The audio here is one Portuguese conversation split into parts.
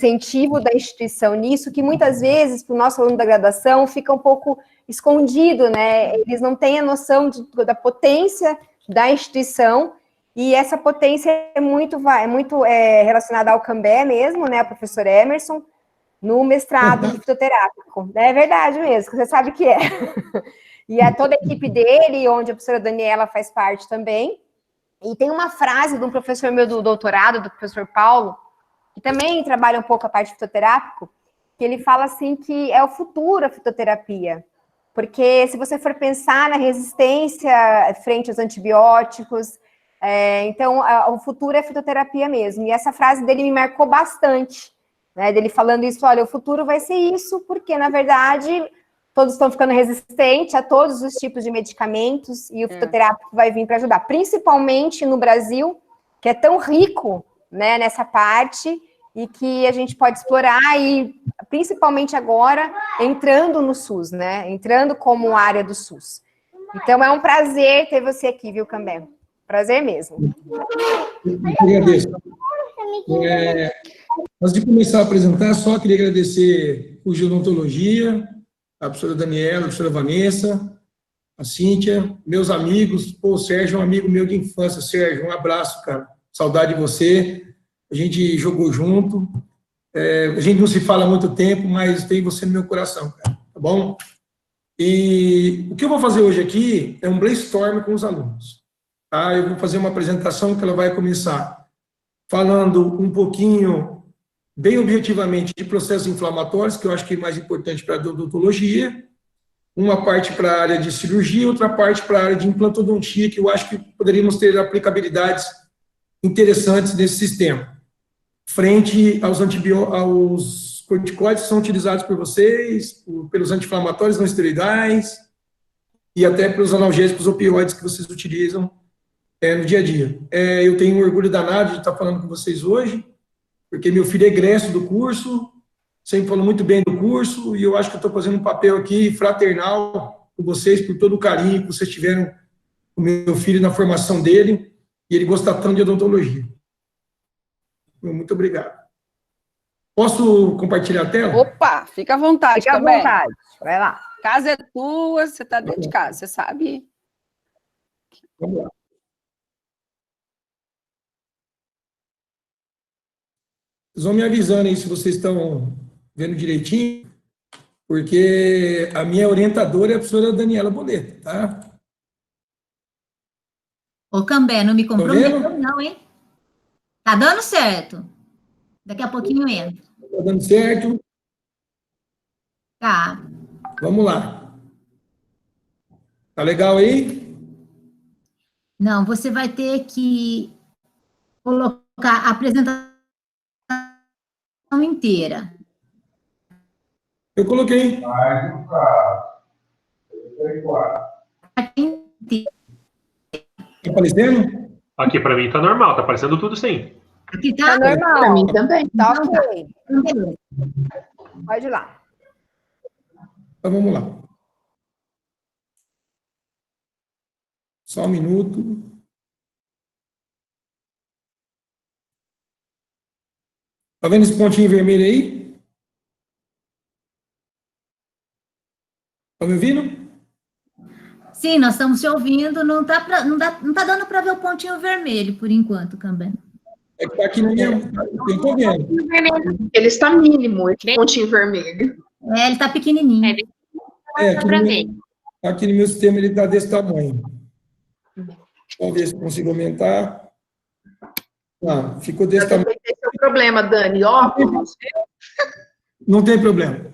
incentivo da instituição nisso, que muitas vezes, para o nosso aluno da graduação, fica um pouco escondido, né? Eles não têm a noção da potência da instituição, e essa potência é muito relacionada ao Cambé mesmo, né? O professor Emerson, no mestrado fitoterápico. É verdade mesmo, você sabe que é. E toda a equipe dele, onde a professora Daniela faz parte também. E tem uma frase de um professor meu do doutorado, do professor Paulo, que também trabalha um pouco a parte fitoterápico, que ele fala assim que é o futuro a fitoterapia. Porque se você for pensar na resistência frente aos antibióticos, então o futuro é a fitoterapia mesmo. E essa frase dele me marcou bastante, né? Dele falando isso, olha, o futuro vai ser isso, porque na verdade todos estão ficando resistentes a todos os tipos de medicamentos, e o fitoterápico vai vir para ajudar, principalmente no Brasil, que é tão rico, né, nessa parte, e que a gente pode explorar, e principalmente agora, entrando no SUS, né, entrando como área do SUS. Então, é um prazer ter você aqui, viu, Cambé? Prazer mesmo. Eu agradeço. Antes de começar a apresentar, só queria agradecer o Gerontologia, a professora Daniela, a professora Vanessa, a Cíntia, meus amigos. Pô, o Sérgio é um amigo meu de infância. Sérgio, um abraço, cara. Saudade de você. A gente jogou junto. A gente não se fala há muito tempo, mas tem você no meu coração, cara. Tá bom? E o que eu vou fazer hoje aqui é um brainstorm com os alunos. Tá? Eu vou fazer uma apresentação que ela vai começar falando um pouquinho, bem objetivamente, de processos inflamatórios, que eu acho que é mais importante para a odontologia, uma parte para a área de cirurgia, outra parte para a área de implantodontia, que eu acho que poderíamos ter aplicabilidades interessantes nesse sistema, frente aos corticoides que são utilizados por vocês, pelos anti-inflamatórios não esteroidais, e até pelos analgésicos opioides que vocês utilizam no dia a dia. Eu tenho um orgulho danado de estar falando com vocês hoje, porque meu filho é egresso do curso, sempre falou muito bem do curso, e eu acho que eu estou fazendo um papel aqui fraternal com vocês, por todo o carinho que vocês tiveram com o meu filho na formação dele, e ele gosta tanto de odontologia. Muito obrigado. Posso compartilhar a tela? Opa, fica à vontade. Fica à vontade, vai lá. Casa é tua, você está dentro de casa, você sabe. Vamos lá. Vocês vão me avisando aí se vocês estão vendo direitinho, porque a minha orientadora é a professora Daniela Boleto, tá? Ô, Cambé, não me comprometeu não, hein? Tá dando certo. Daqui a pouquinho entra. Tá dando certo? Tá. Vamos lá. Tá legal aí? Não, você vai ter que colocar a apresentação inteira. Eu coloquei. Tá aparecendo? Aqui para mim tá normal, tá aparecendo tudo sim. Aqui tá normal. Para mim também. Tá Então, ok. Então, beleza. Pode ir lá. Então, vamos lá. Só um minuto. Tá vendo esse pontinho vermelho aí? Tá me ouvindo? Sim, nós estamos te ouvindo. Não tá dando para ver o pontinho vermelho, por enquanto, Cambé. É que tá aqui no meu... Eu tô vendo. Ele está mínimo, esse pontinho vermelho. Ele tá pequenininho. Aqui no meu sistema ele tá desse tamanho. Vamos ver se consigo aumentar. Não, ficou desse tamanho. Esse é o problema, Dani. Óculos. Não tem problema.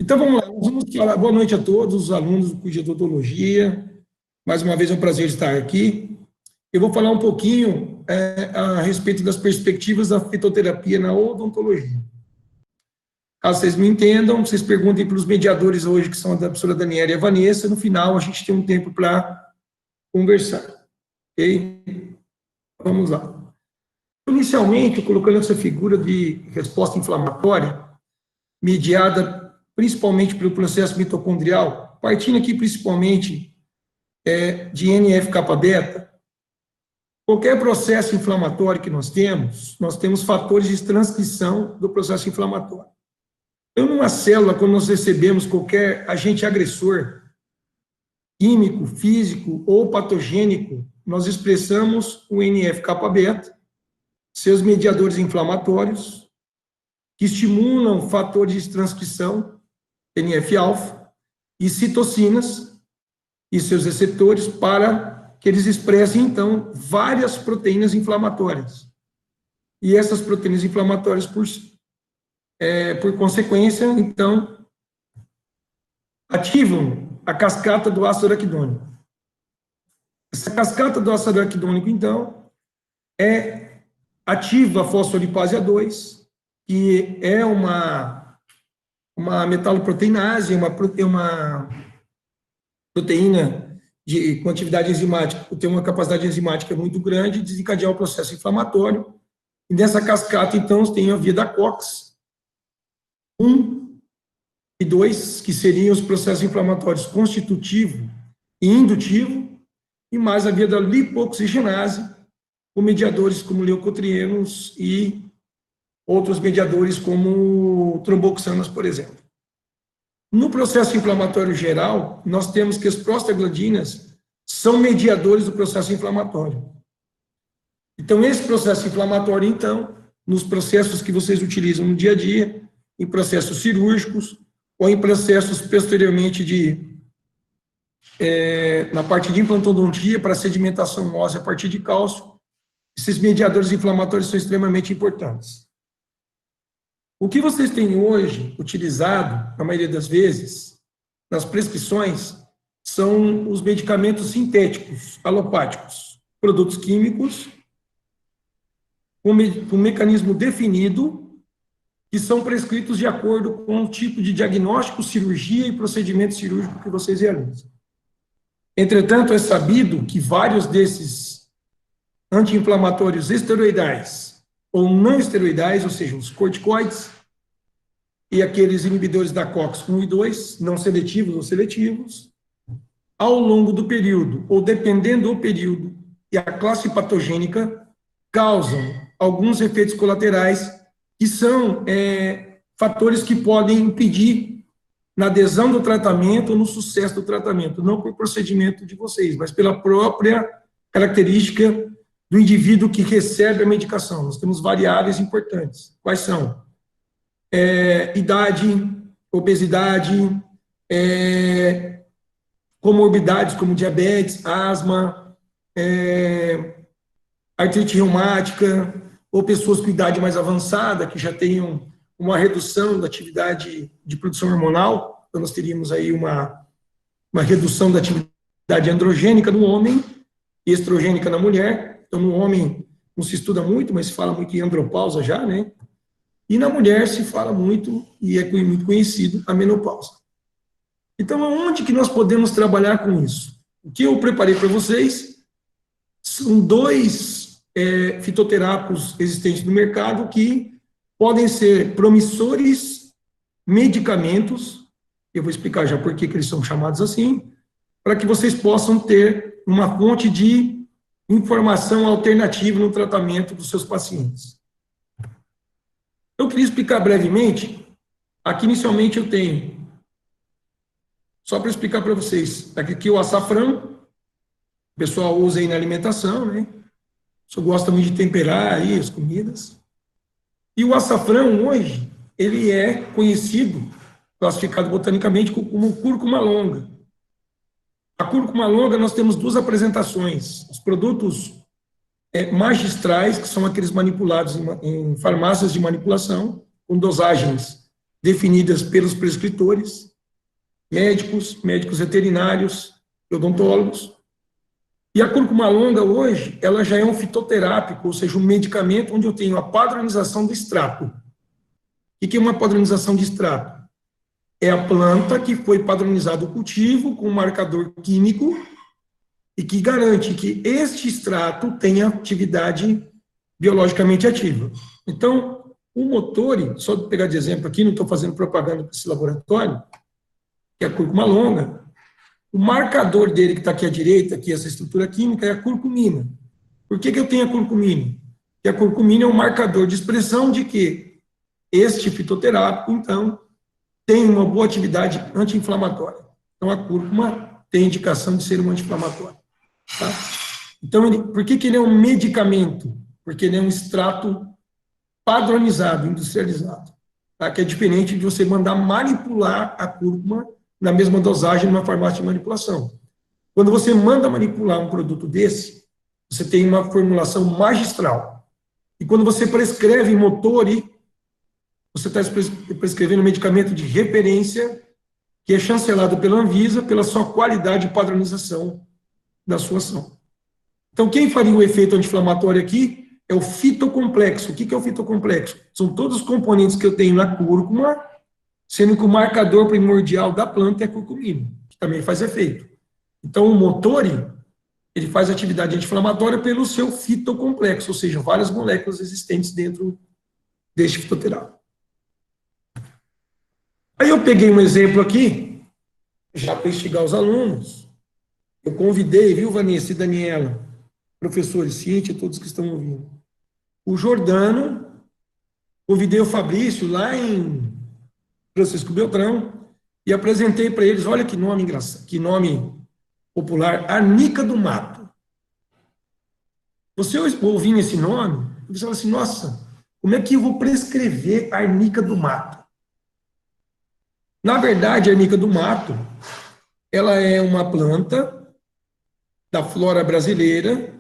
Então, vamos lá. Nós vamos falar. Boa noite a todos os alunos do curso de odontologia. Mais uma vez é um prazer estar aqui. Eu vou falar um pouquinho a respeito das perspectivas da fitoterapia na odontologia. Caso vocês me entendam, vocês perguntem para os mediadores hoje, que são a professora Daniela e a Vanessa. No final, a gente tem um tempo para conversar. Ok? Vamos lá. Inicialmente, colocando essa figura de resposta inflamatória, mediada principalmente pelo processo mitocondrial, partindo aqui principalmente de NF-kappa beta, qualquer processo inflamatório que nós temos fatores de transcrição do processo inflamatório. Então, numa célula, quando nós recebemos qualquer agente agressor, químico, físico ou patogênico, nós expressamos o NF-kappa-beta, seus mediadores inflamatórios, que estimulam fatores de transcrição, NF-alfa, e citocinas e seus receptores para que eles expressem, então, várias proteínas inflamatórias. E essas proteínas inflamatórias, por consequência, então, ativam a cascata do ácido araquidônico. Essa cascata do ácido araquidônico, então, ativa a fosfolipase A2, que é uma metaloproteinase, uma proteína com atividade enzimática, tem uma capacidade enzimática muito grande de desencadear o processo inflamatório. E nessa cascata, então, tem a via da COX, 1 e 2, que seriam os processos inflamatórios constitutivo e indutivo, e mais a via da lipoxigenase, com mediadores como leucotrienos e outros mediadores como tromboxanas, por exemplo. No processo inflamatório geral, nós temos que as prostaglandinas são mediadores do processo inflamatório. Então, esse processo inflamatório, então, nos processos que vocês utilizam no dia a dia, em processos cirúrgicos, ou em processos posteriormente na parte de implantodontia, para sedimentação óssea a partir de cálcio, esses mediadores inflamatórios são extremamente importantes. O que vocês têm hoje utilizado, na maioria das vezes, nas prescrições, são os medicamentos sintéticos, alopáticos, produtos químicos, com um mecanismo definido, que são prescritos de acordo com o tipo de diagnóstico, cirurgia e procedimento cirúrgico que vocês realizam. Entretanto, é sabido que vários desses anti-inflamatórios esteroidais ou não esteroidais, ou seja, os corticoides e aqueles inibidores da COX 1 e 2, não seletivos ou seletivos, ao longo do período, ou dependendo do período e a classe patogênica, causam alguns efeitos colaterais que são fatores que podem impedir na adesão do tratamento ou no sucesso do tratamento, não por procedimento de vocês, mas pela própria característica do indivíduo que recebe a medicação. Nós temos variáveis importantes. Quais são? Idade, obesidade, comorbidades como diabetes, asma, artrite reumática, ou pessoas com idade mais avançada, que já tenham uma redução da atividade de produção hormonal. Então, nós teríamos aí uma redução da atividade androgênica no homem e estrogênica na mulher. Então, no homem não se estuda muito, mas se fala muito em andropausa já, né? E na mulher se fala muito, e é muito conhecido, a menopausa. Então, aonde que nós podemos trabalhar com isso? O que eu preparei para vocês são 2 fitoterápicos existentes no mercado que podem ser promissores medicamentos, eu vou explicar já por que eles são chamados assim, para que vocês possam ter uma fonte de informação alternativa no tratamento dos seus pacientes. Eu queria explicar brevemente, aqui inicialmente eu tenho, só para explicar para vocês, aqui o açafrão, o pessoal usa aí na alimentação, né? O pessoal gosta muito de temperar aí as comidas. E o açafrão, hoje, ele é conhecido, classificado botanicamente, como cúrcuma longa. A cúrcuma longa, nós temos 2 apresentações. Os produtos magistrais, que são aqueles manipulados em farmácias de manipulação, com dosagens definidas pelos prescritores, médicos veterinários, odontólogos. E a cúrcuma longa, hoje, ela já é um fitoterápico, ou seja, um medicamento onde eu tenho a padronização do extrato. O que é uma padronização de extrato? É a planta que foi padronizado o cultivo com um marcador químico e que garante que este extrato tenha atividade biologicamente ativa. Então, o Motori, só de pegar de exemplo aqui, não estou fazendo propaganda para esse laboratório, que é a cúrcuma longa, o marcador dele, que está aqui à direita, aqui essa estrutura química, é a curcumina. Por que eu tenho a curcumina? Porque a curcumina é um marcador de expressão de que este fitoterápico, então, tem uma boa atividade anti-inflamatória. Então, a cúrcuma tem indicação de ser um anti-inflamatório. Tá? Então, por que ele é um medicamento? Porque ele é um extrato padronizado, industrializado, tá? Que é diferente de você mandar manipular a cúrcuma na mesma dosagem numa farmácia de manipulação. Quando você manda manipular um produto desse, você tem uma formulação magistral. E quando você prescreve Motori, você está prescrevendo um medicamento de referência que é chancelado pela Anvisa pela sua qualidade e padronização da sua ação. Então, quem faria o efeito anti-inflamatório aqui é o fitocomplexo. O que é o fitocomplexo? São todos os componentes que eu tenho na cúrcuma, sendo que o marcador primordial da planta é a curcumina, que também faz efeito. Então, o Motori, ele faz atividade anti-inflamatória pelo seu fitocomplexo, ou seja, várias moléculas existentes dentro deste fitoterápico. Aí eu peguei um exemplo aqui, já para instigar os alunos. Eu convidei, viu, Vanessa e Daniela, professores, Cíntia, todos que estão ouvindo, o Jordano, convidei o Fabrício lá em Francisco Beltrão e apresentei para eles, olha que nome engraçado, que nome popular, arnica do mato. Você ouvindo esse nome, você fala assim, nossa, como é que eu vou prescrever arnica do mato? Na verdade, a arnica do mato, ela é uma planta da flora brasileira,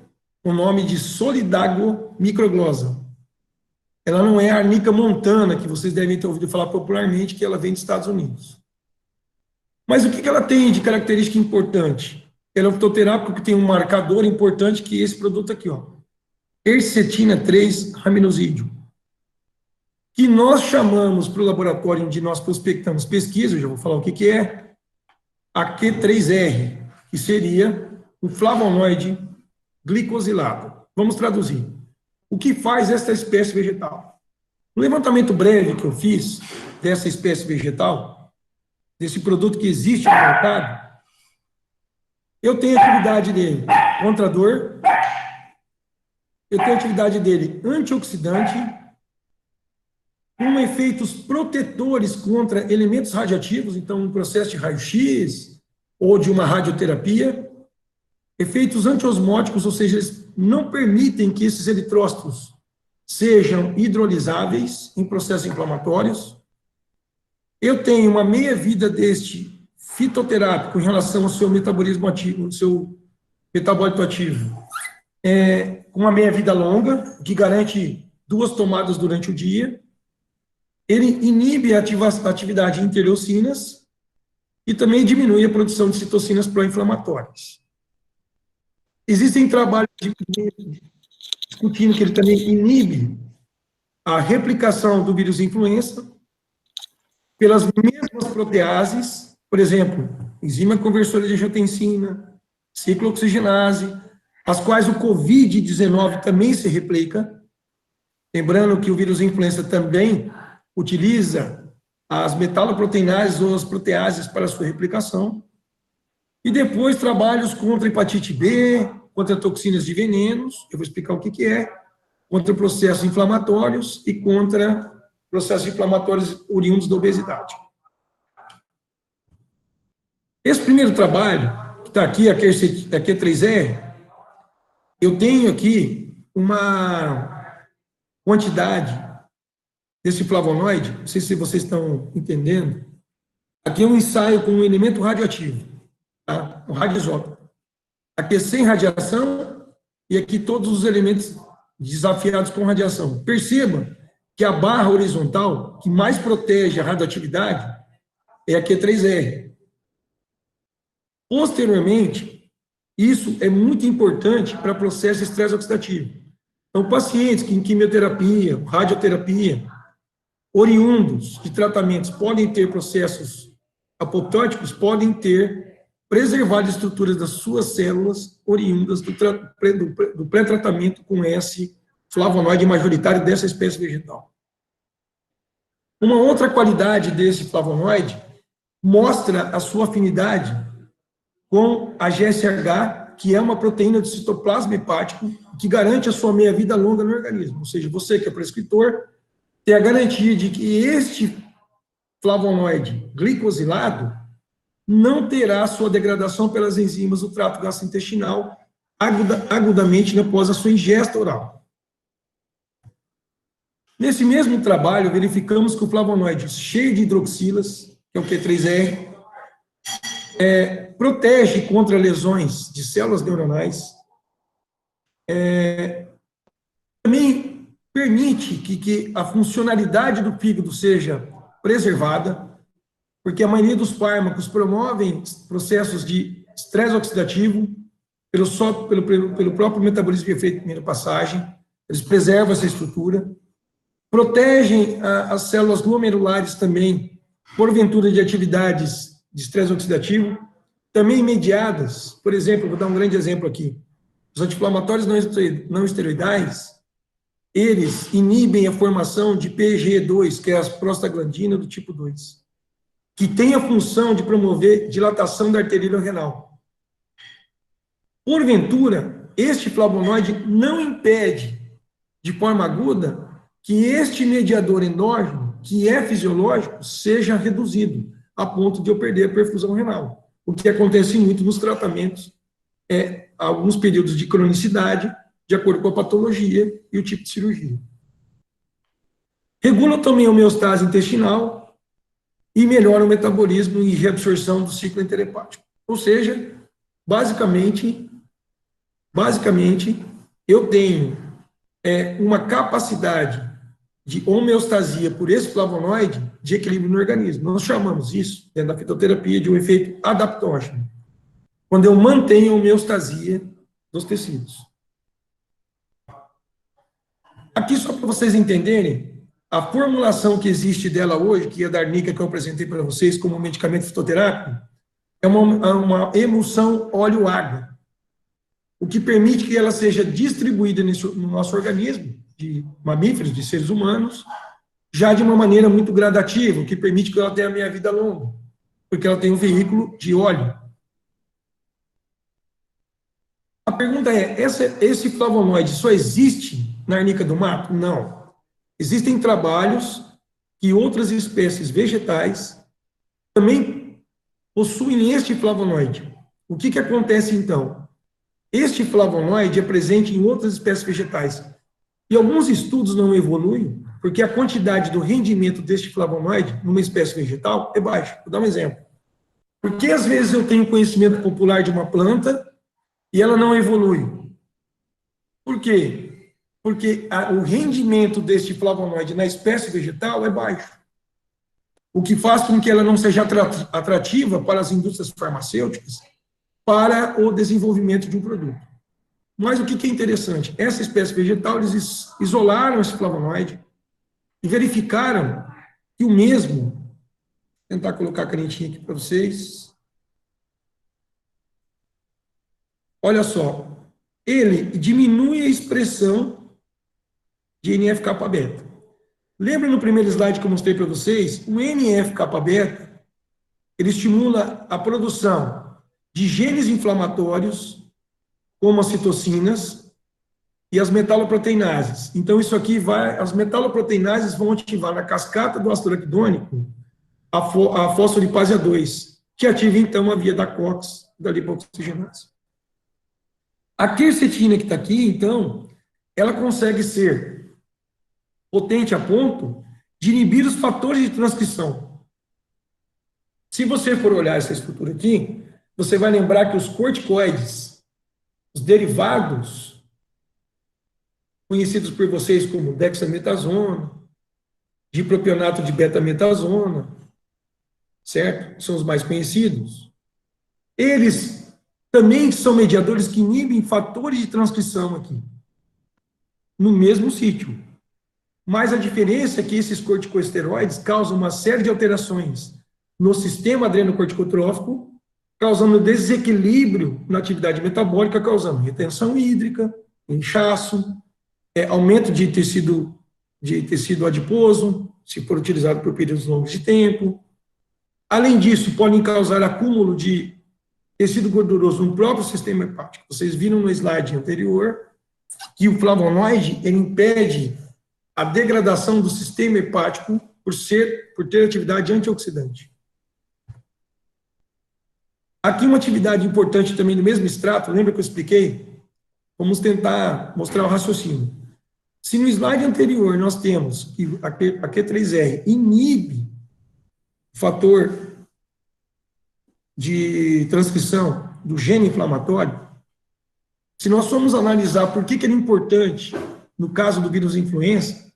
com o nome de Solidago microglossa. Ela não é a arnica montana, que vocês devem ter ouvido falar popularmente, que ela vem dos Estados Unidos. Mas o que ela tem de característica importante? Ela é um fitoterápico que tem um marcador importante, que é esse produto aqui, ó, quercetina 3-raminosídeo, que nós chamamos para o laboratório onde nós prospectamos pesquisa, eu já vou falar o que é, a Q3R, que seria um flavonoide glicosilado. Vamos traduzir. O que faz esta espécie vegetal? No levantamento breve que eu fiz dessa espécie vegetal, desse produto que existe no mercado, eu tenho a atividade dele contra a dor, eu tenho a atividade dele antioxidante, com efeitos protetores contra elementos radioativos, então um processo de raio-x ou de uma radioterapia, efeitos antiosmóticos, ou seja, eles não permitem que esses eritrócitos sejam hidrolisáveis em processos inflamatórios. Eu tenho uma meia-vida deste fitoterápico em relação ao seu metabolismo ativo, ao seu metabólito ativo, com uma meia-vida longa, que garante 2 tomadas durante o dia. Ele inibe a atividade de interleucinas e também diminui a produção de citocinas pró-inflamatórias. Existem trabalhos discutindo que ele também inibe a replicação do vírus influenza pelas mesmas proteases, por exemplo, enzima conversora de angiotensina, ciclooxigenase, as quais o COVID-19 também se replica. Lembrando que o vírus influenza também utiliza as metaloproteinases ou as proteases para sua replicação. E depois trabalhos contra hepatite B, contra toxinas de venenos, eu vou explicar o que é, contra processos inflamatórios e contra processos inflamatórios oriundos da obesidade. Esse primeiro trabalho, que está aqui, a Q3R, eu tenho aqui uma quantidade desse flavonoide, não sei se vocês estão entendendo, aqui é um ensaio com um elemento radioativo, tá? Um radioisótopo. Aqui é sem radiação e aqui todos os elementos desafiados com radiação. Perceba que a barra horizontal que mais protege a radioatividade é a Q3R. Posteriormente, isso é muito importante para processo de estresse oxidativo. Então, pacientes que em quimioterapia, radioterapia, oriundos de tratamentos podem ter processos apoptóticos, podem ter preservado estruturas das suas células oriundas do pré-tratamento com esse flavonoide majoritário dessa espécie vegetal. Uma outra qualidade desse flavonoide mostra a sua afinidade com a GSH que é uma proteína do citoplasma hepático que garante a sua meia-vida longa no organismo. Ou seja, você que é prescritor tem a garantia de que este flavonoide glicosilado não terá sua degradação pelas enzimas do trato gastrointestinal agudamente após a sua ingesta oral. Nesse mesmo trabalho, verificamos que o flavonoide cheio de hidroxilas, que é o Q3R, protege contra lesões de células neuronais, também permite que a funcionalidade do fígado seja preservada, porque a maioria dos fármacos promovem processos de estresse oxidativo pelo próprio metabolismo de efeito de primeira passagem, eles preservam essa estrutura, protegem as células glomerulares também, porventura de atividades de estresse oxidativo, também mediadas, por exemplo, vou dar um grande exemplo aqui, os anti-inflamatórios não esteroidais, eles inibem a formação de PGE2, que é a prostaglandina do tipo 2, que tem a função de promover dilatação da arteríola renal. Porventura, este flavonoide não impede, de forma aguda, que este mediador endógeno, que é fisiológico, seja reduzido, a ponto de eu perder a perfusão renal. O que acontece muito nos tratamentos alguns períodos de cronicidade, de acordo com a patologia e o tipo de cirurgia. Regula também a homeostase intestinal e melhora o metabolismo e reabsorção do ciclo enterhepático. Ou seja, basicamente, eu tenho uma capacidade de homeostasia por esse flavonoide de equilíbrio no organismo. Nós chamamos isso, dentro da fitoterapia, de um efeito adaptógeno, quando eu mantenho a homeostasia dos tecidos. Aqui, só para vocês entenderem, a formulação que existe dela hoje, que é da arnica que eu apresentei para vocês como medicamento fitoterápico, é uma emulsão óleo-água, o que permite que ela seja distribuída no nosso organismo, de mamíferos, de seres humanos, já de uma maneira muito gradativa, o que permite que ela tenha a meia vida longa, porque ela tem um veículo de óleo. A pergunta é, esse flavonoide só existe na arnica do mato? Não. Existem trabalhos que outras espécies vegetais também possuem este flavonoide. O que acontece, então? Este flavonoide é presente em outras espécies vegetais. E alguns estudos não evoluem, porque a quantidade do rendimento deste flavonoide numa espécie vegetal é baixa. Vou dar um exemplo. Porque às vezes eu tenho conhecimento popular de uma planta e ela não evolui. Por quê? Porque o rendimento deste flavonoide na espécie vegetal é baixo. O que faz com que ela não seja atrativa para as indústrias farmacêuticas para o desenvolvimento de um produto. Mas o que é interessante? Essa espécie vegetal, eles isolaram esse flavonoide e verificaram que o mesmo, vou tentar colocar a canetinha aqui para vocês. Olha só, ele diminui a expressão de NF-kappa-beta. Lembra no primeiro slide que eu mostrei para vocês? O NF-kappa-beta, ele estimula a produção de genes inflamatórios, como as citocinas e as metaloproteinases. Então, isso aqui as metaloproteinases vão ativar na cascata do ácido araquidônico a fosfolipase A2, que ativa, então, a via da COX, da lipoxigenase. A quercetina que está aqui, então, ela consegue ser potente a ponto de inibir os fatores de transcrição. Se você for olhar essa estrutura aqui, você vai lembrar que os corticoides, os derivados, conhecidos por vocês como dexametasona, dipropionato de betametasona, certo? São os mais conhecidos. Eles também são mediadores que inibem fatores de transcrição aqui, no mesmo sítio. Mas a diferença é que esses corticosteroides causam uma série de alterações no sistema adrenocorticotrófico, causando desequilíbrio na atividade metabólica, causando retenção hídrica, inchaço, aumento de tecido adiposo, se for utilizado por períodos longos de tempo. Além disso, podem causar acúmulo de tecido gorduroso no próprio sistema hepático. Vocês viram no slide anterior que o flavonoide, ele impede a degradação do sistema hepático por ter atividade antioxidante. Aqui uma atividade importante também do mesmo extrato, lembra que eu expliquei? Vamos tentar mostrar o raciocínio. Se no slide anterior nós temos que a Q3R inibe o fator de transcrição do gene inflamatório, se nós formos analisar por que ele é importante no caso do vírus influenza,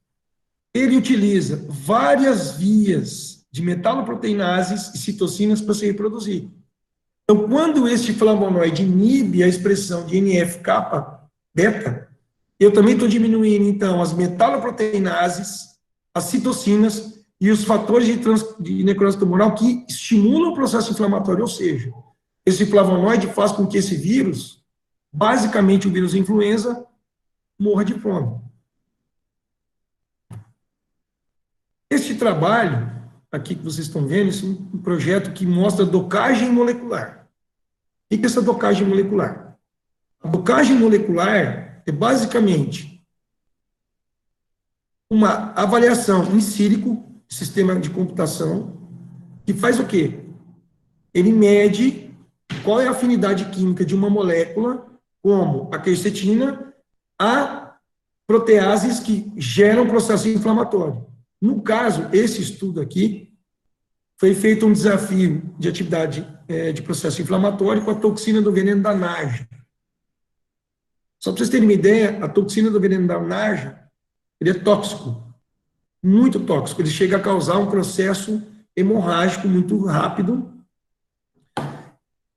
ele utiliza várias vias de metaloproteinases e citocinas para se reproduzir. Então, quando este flavonoide inibe a expressão de NF-kappa-beta, eu também estou diminuindo, então, as metaloproteinases, as citocinas e os fatores de necrose tumoral que estimulam o processo inflamatório, ou seja, esse flavonoide faz com que esse vírus, basicamente o vírus influenza, morra de fome. Este trabalho, aqui que vocês estão vendo, esse é um projeto que mostra docagem molecular. O que é essa docagem molecular? A docagem molecular é basicamente uma avaliação em sílico, sistema de computação, que faz o quê? Ele mede qual é a afinidade química de uma molécula, como a quercetina, a proteases que geram processo inflamatório. No caso, esse estudo aqui, foi feito um desafio de atividade de processo inflamatório com a toxina do veneno da naja. Só para vocês terem uma ideia, a toxina do veneno da naja, ele é tóxico, muito tóxico. Ele chega a causar um processo hemorrágico muito rápido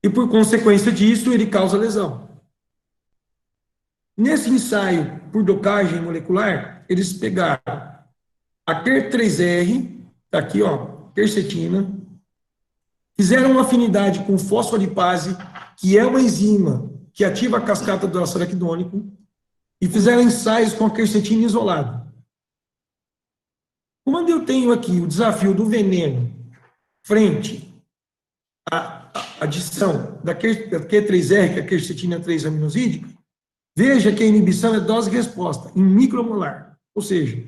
e, por consequência disso, ele causa lesão. Nesse ensaio por docagem molecular, eles pegaram a Q3R, está aqui, ó, quercetina, fizeram uma afinidade com fosfolipase, que é uma enzima que ativa a cascata do ácido araquidônico, e fizeram ensaios com a quercetina isolada. Quando eu tenho aqui o desafio do veneno frente à adição da Q3R, que é a quercetina 3-aminosídica, veja que a inibição é dose-resposta, em micromolar. Ou seja,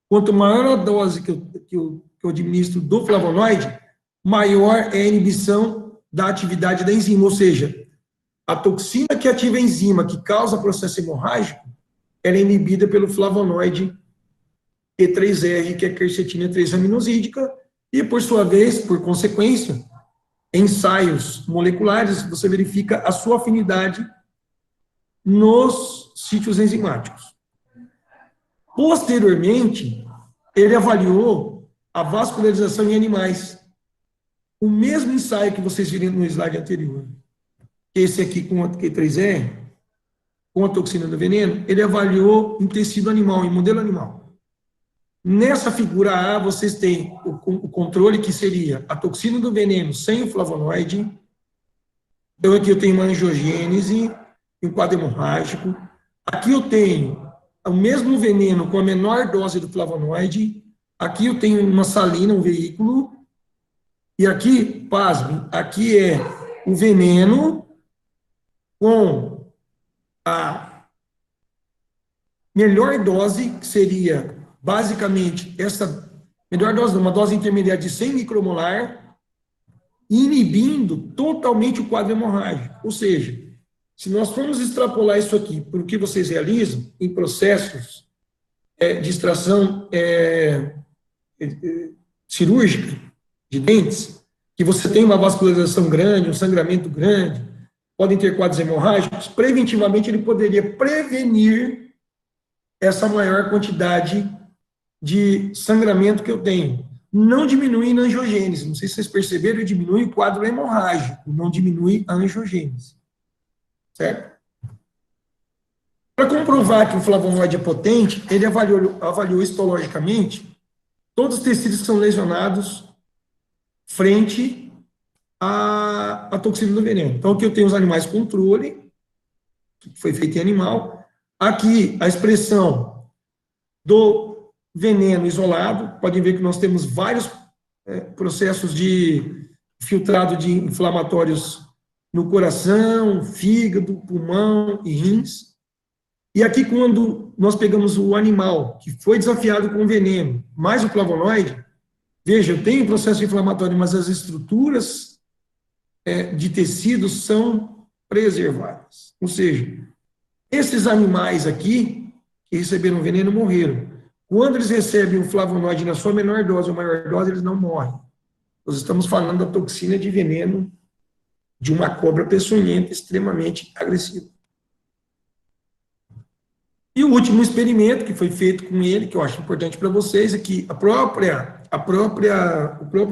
quanto maior a dose que eu administro do flavonoide, maior é a inibição da atividade da enzima. Ou seja, a toxina que ativa a enzima, que causa processo hemorrágico, ela é inibida pelo flavonoide Q3R, que é a quercetina 3-aminosídica, e, por sua vez, por consequência, em ensaios moleculares, você verifica a sua afinidade nos sítios enzimáticos. Posteriormente, ele avaliou a vascularização em animais. O mesmo ensaio que vocês viram no slide anterior, esse aqui com a Q3R, com a toxina do veneno, ele avaliou em tecido animal, em modelo animal. Nessa figura A, vocês têm o controle, que seria a toxina do veneno sem o flavonoide. Então, aqui eu tenho uma angiogênese e um quadro hemorrágico. Aqui eu tenho o mesmo veneno com a menor dose do flavonoide. Aqui eu tenho uma salina, um veículo. E aqui, pasme, aqui é o veneno com a melhor dose, que seria basicamente essa melhor dose, uma dose intermediária de 100 micromolar, inibindo totalmente o quadro hemorrágico. Ou seja, se nós formos extrapolar isso aqui para o que vocês realizam em processos de extração cirúrgica de dentes, que você tem uma vascularização grande, um sangramento grande, podem ter quadros hemorrágicos, preventivamente ele poderia prevenir essa maior quantidade de sangramento que eu tenho. Não diminui a angiogênese, não sei se vocês perceberam, ele diminui o quadro hemorrágico, não diminui a angiogênese. Certo? Para comprovar que o flavonoide é potente, ele avaliou histologicamente todos os tecidos que são lesionados frente à toxina do veneno. Então, aqui eu tenho os animais controle, que foi feito em animal. Aqui, a expressão do veneno isolado. Podem ver que nós temos vários processos de filtrado de inflamatórios no coração, fígado, pulmão e rins. E aqui, quando nós pegamos o animal que foi desafiado com veneno, mais o flavonoide, veja, eu tenho processo inflamatório, mas as estruturas de tecidos são preservadas. Ou seja, esses animais aqui, que receberam veneno, morreram. Quando eles recebem um flavonoide na sua menor dose ou maior dose, eles não morrem. Nós estamos falando da toxina de veneno de uma cobra peçonhenta extremamente agressiva. E o último experimento que foi feito com ele, que eu acho importante para vocês, é que a própria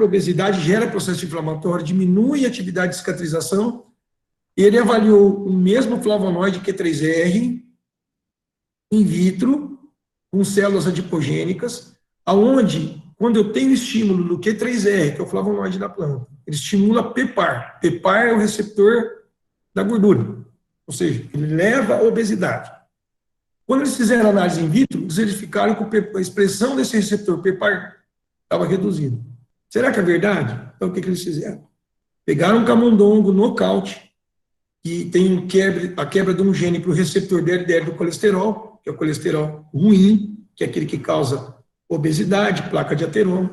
obesidade gera processo inflamatório, diminui a atividade de cicatrização. Ele avaliou o mesmo flavonoide Q3R in vitro, com células adipogênicas, aonde, quando eu tenho estímulo do Q3R, que é o flavonoide da planta, ele estimula PPAR. PPAR é o receptor da gordura, ou seja, ele leva à obesidade. Quando eles fizeram análise in vitro, eles verificaram que a expressão desse receptor PPAR estava reduzida. Será que é verdade? Então, o que eles fizeram? Pegaram um camundongo nocaute, que tem a quebra de um gene para o receptor LDL do colesterol, que é o colesterol ruim, que é aquele que causa obesidade, placa de ateroma.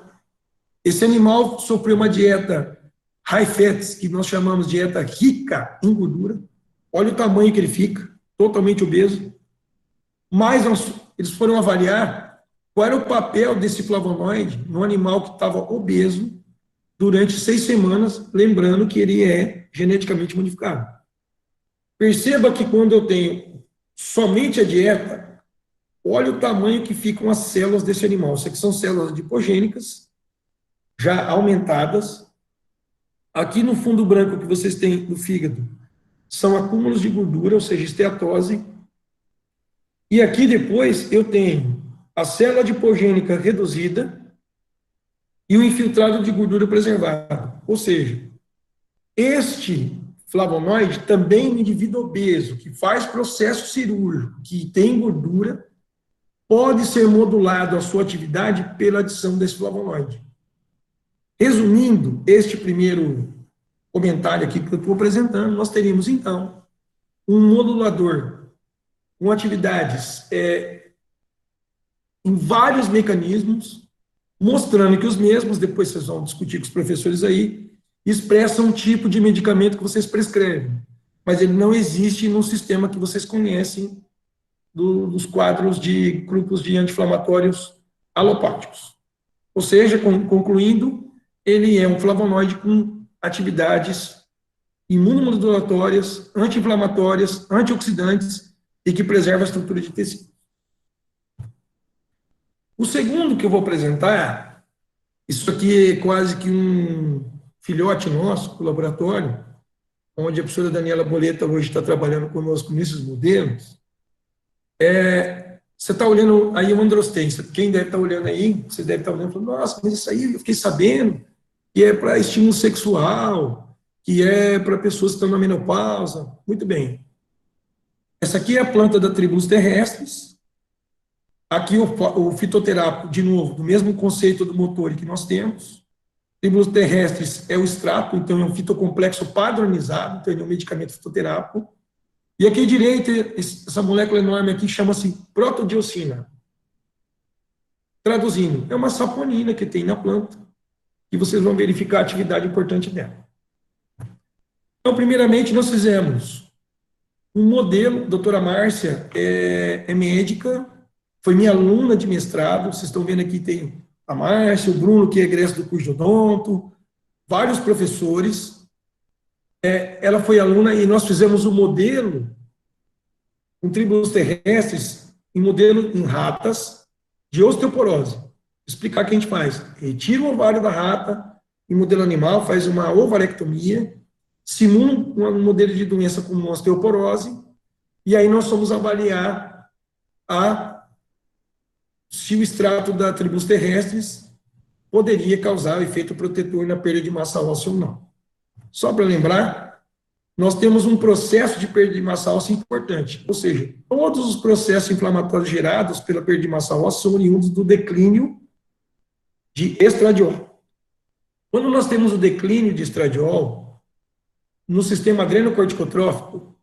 Esse animal sofreu uma dieta high fats, que nós chamamos de dieta rica em gordura. Olha o tamanho que ele fica, totalmente obeso. Mas eles foram avaliar qual era o papel desse flavonoide no animal que estava obeso durante 6 semanas, lembrando que ele é geneticamente modificado. Perceba que quando eu tenho somente a dieta, olha o tamanho que ficam as células desse animal. Isso aqui são células adipogênicas, já aumentadas. Aqui no fundo branco que vocês têm no fígado, são acúmulos de gordura, ou seja, esteatose. E aqui depois eu tenho a célula adipogênica reduzida e o infiltrado de gordura preservado. Ou seja, este flavonoide também no indivíduo obeso, que faz processo cirúrgico, que tem gordura, pode ser modulado a sua atividade pela adição desse flavonoide. Resumindo este primeiro comentário aqui que eu estou apresentando, nós teríamos, então, um modulador com atividades em vários mecanismos, mostrando que os mesmos, depois vocês vão discutir com os professores aí, expressam um tipo de medicamento que vocês prescrevem, mas ele não existe no sistema que vocês conhecem dos quadros de grupos de anti-inflamatórios alopáticos. Ou seja, concluindo, ele é um flavonoide com atividades imunomodulatórias, anti-inflamatórias, antioxidantes e que preserva a estrutura de tecido. O segundo que eu vou apresentar, isso aqui é quase que um filhote nosso, do laboratório, onde a professora Daniela Boleta hoje está trabalhando conosco nesses modelos. Você está olhando aí o androsten, quem deve estar olhando aí, você deve estar olhando e falando, nossa, mas isso aí eu fiquei sabendo que é para estímulo sexual, que é para pessoas que estão na menopausa. Muito bem. Essa aqui é a planta da Tribulus terrestris. Aqui o fitoterápico, de novo, do mesmo conceito do motor que nós temos. Tribulus terrestris é o extrato, então é um fitocomplexo padronizado, então ele é um medicamento fitoterápico. E aqui à direita, essa molécula enorme aqui chama-se protodiocina. Traduzindo, é uma saponina que tem na planta, e vocês vão verificar a atividade importante dela. Então, primeiramente, nós fizemos um modelo, a doutora Márcia é médica, foi minha aluna de mestrado, vocês estão vendo aqui, tem a Márcia, o Bruno, que é egresso do curso de odonto, vários professores. Ela foi aluna e nós fizemos um modelo com Tribulus terrestris, em modelo em ratas de osteoporose. Vou explicar o que a gente faz. Retira o ovário da rata, em modelo animal, faz uma ovarectomia, simula um modelo de doença como osteoporose, e aí nós vamos avaliar se o extrato da Tribulus terrestris poderia causar o efeito protetor na perda de massa óssea ou não. Só para lembrar, nós temos um processo de perda de massa óssea importante, ou seja, todos os processos inflamatórios gerados pela perda de massa óssea são oriundos do declínio de estradiol. Quando nós temos o declínio de estradiol, no sistema adrenocorticotrófico,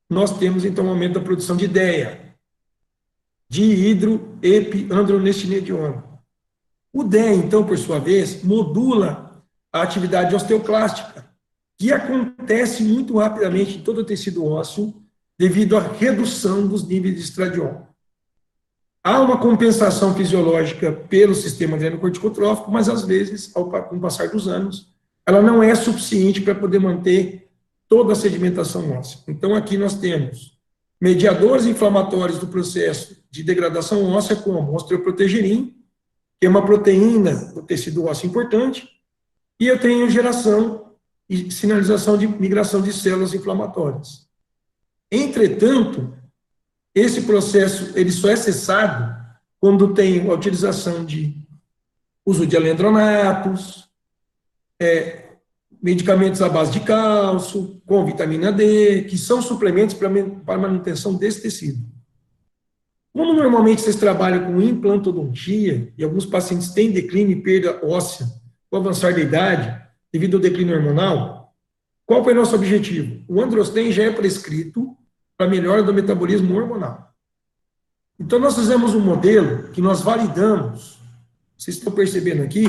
nós temos, então, um aumento da produção de DEA, dihidroepiandrostenediona. O DEA, então, por sua vez, modula a atividade osteoclástica, que acontece muito rapidamente em todo o tecido ósseo, devido à redução dos níveis de estradiol. Há uma compensação fisiológica pelo sistema adrenocorticotrófico, mas, às vezes, com o passar dos anos, ela não é suficiente para poder manter toda a sedimentação óssea. Então, aqui nós temos mediadores inflamatórios do processo de degradação óssea, como o osteoprotegerin, que é uma proteína do tecido ósseo importante, e eu tenho geração e sinalização de migração de células inflamatórias. Entretanto, esse processo ele só é cessado quando tem a utilização de uso de alendronatos, medicamentos à base de cálcio, com vitamina D, que são suplementos para a manutenção desse tecido. Como normalmente vocês trabalham com implantodontia, e alguns pacientes têm declínio e perda óssea com o avançar da idade, devido ao declínio hormonal, qual foi o nosso objetivo? O androsten já é prescrito para melhora do metabolismo hormonal. Então, nós fizemos um modelo que nós validamos, vocês estão percebendo aqui,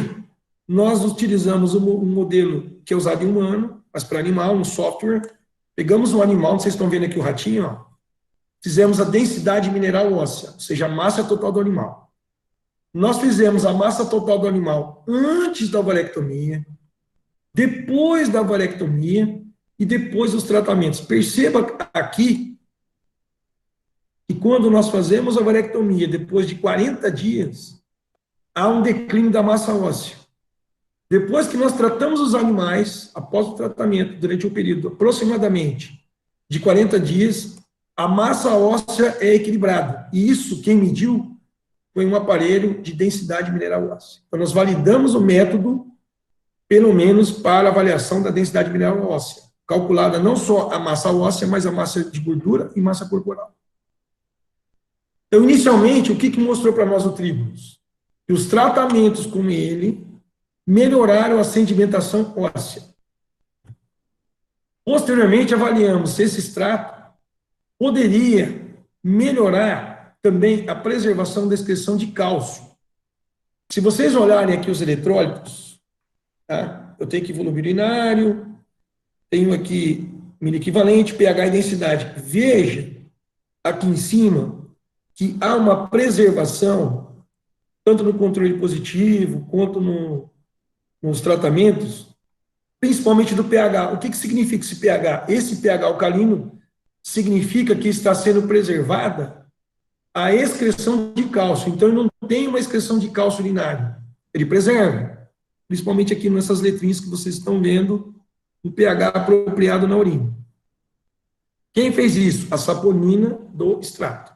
nós utilizamos um modelo que é usado em humano, mas para animal, um software, pegamos um animal, vocês estão vendo aqui o ratinho, ó, fizemos a densidade mineral óssea, ou seja, a massa total do animal. Nós fizemos a massa total do animal antes da varectomia, depois da varectomia e depois dos tratamentos. Perceba aqui que quando nós fazemos a varectomia, depois de 40 dias, há um declínio da massa óssea. Depois que nós tratamos os animais, após o tratamento, durante um período aproximadamente de 40 dias, a massa óssea é equilibrada. E isso, quem mediu, foi um aparelho de densidade mineral óssea. Então, nós validamos o método, pelo menos para avaliação da densidade mineral óssea, calculada não só a massa óssea, mas a massa de gordura e massa corporal. Então, inicialmente, o que mostrou para nós o Tribulus? Que os tratamentos com ele melhoraram a sedimentação óssea. Posteriormente, avaliamos se esse extrato poderia melhorar também a preservação da excreção de cálcio. Se vocês olharem aqui os eletrólitos, tá? Eu tenho aqui volume urinário, tenho aqui miliequivalente, pH e densidade. Veja aqui em cima que há uma preservação, tanto no controle positivo, quanto nos tratamentos, principalmente do pH. O que significa esse pH? Esse pH alcalino significa que está sendo preservada a excreção de cálcio. Então, ele não tem uma excreção de cálcio urinário. Ele preserva, principalmente aqui nessas letrinhas que vocês estão vendo, o pH apropriado na urina. Quem fez isso? A saponina do extrato.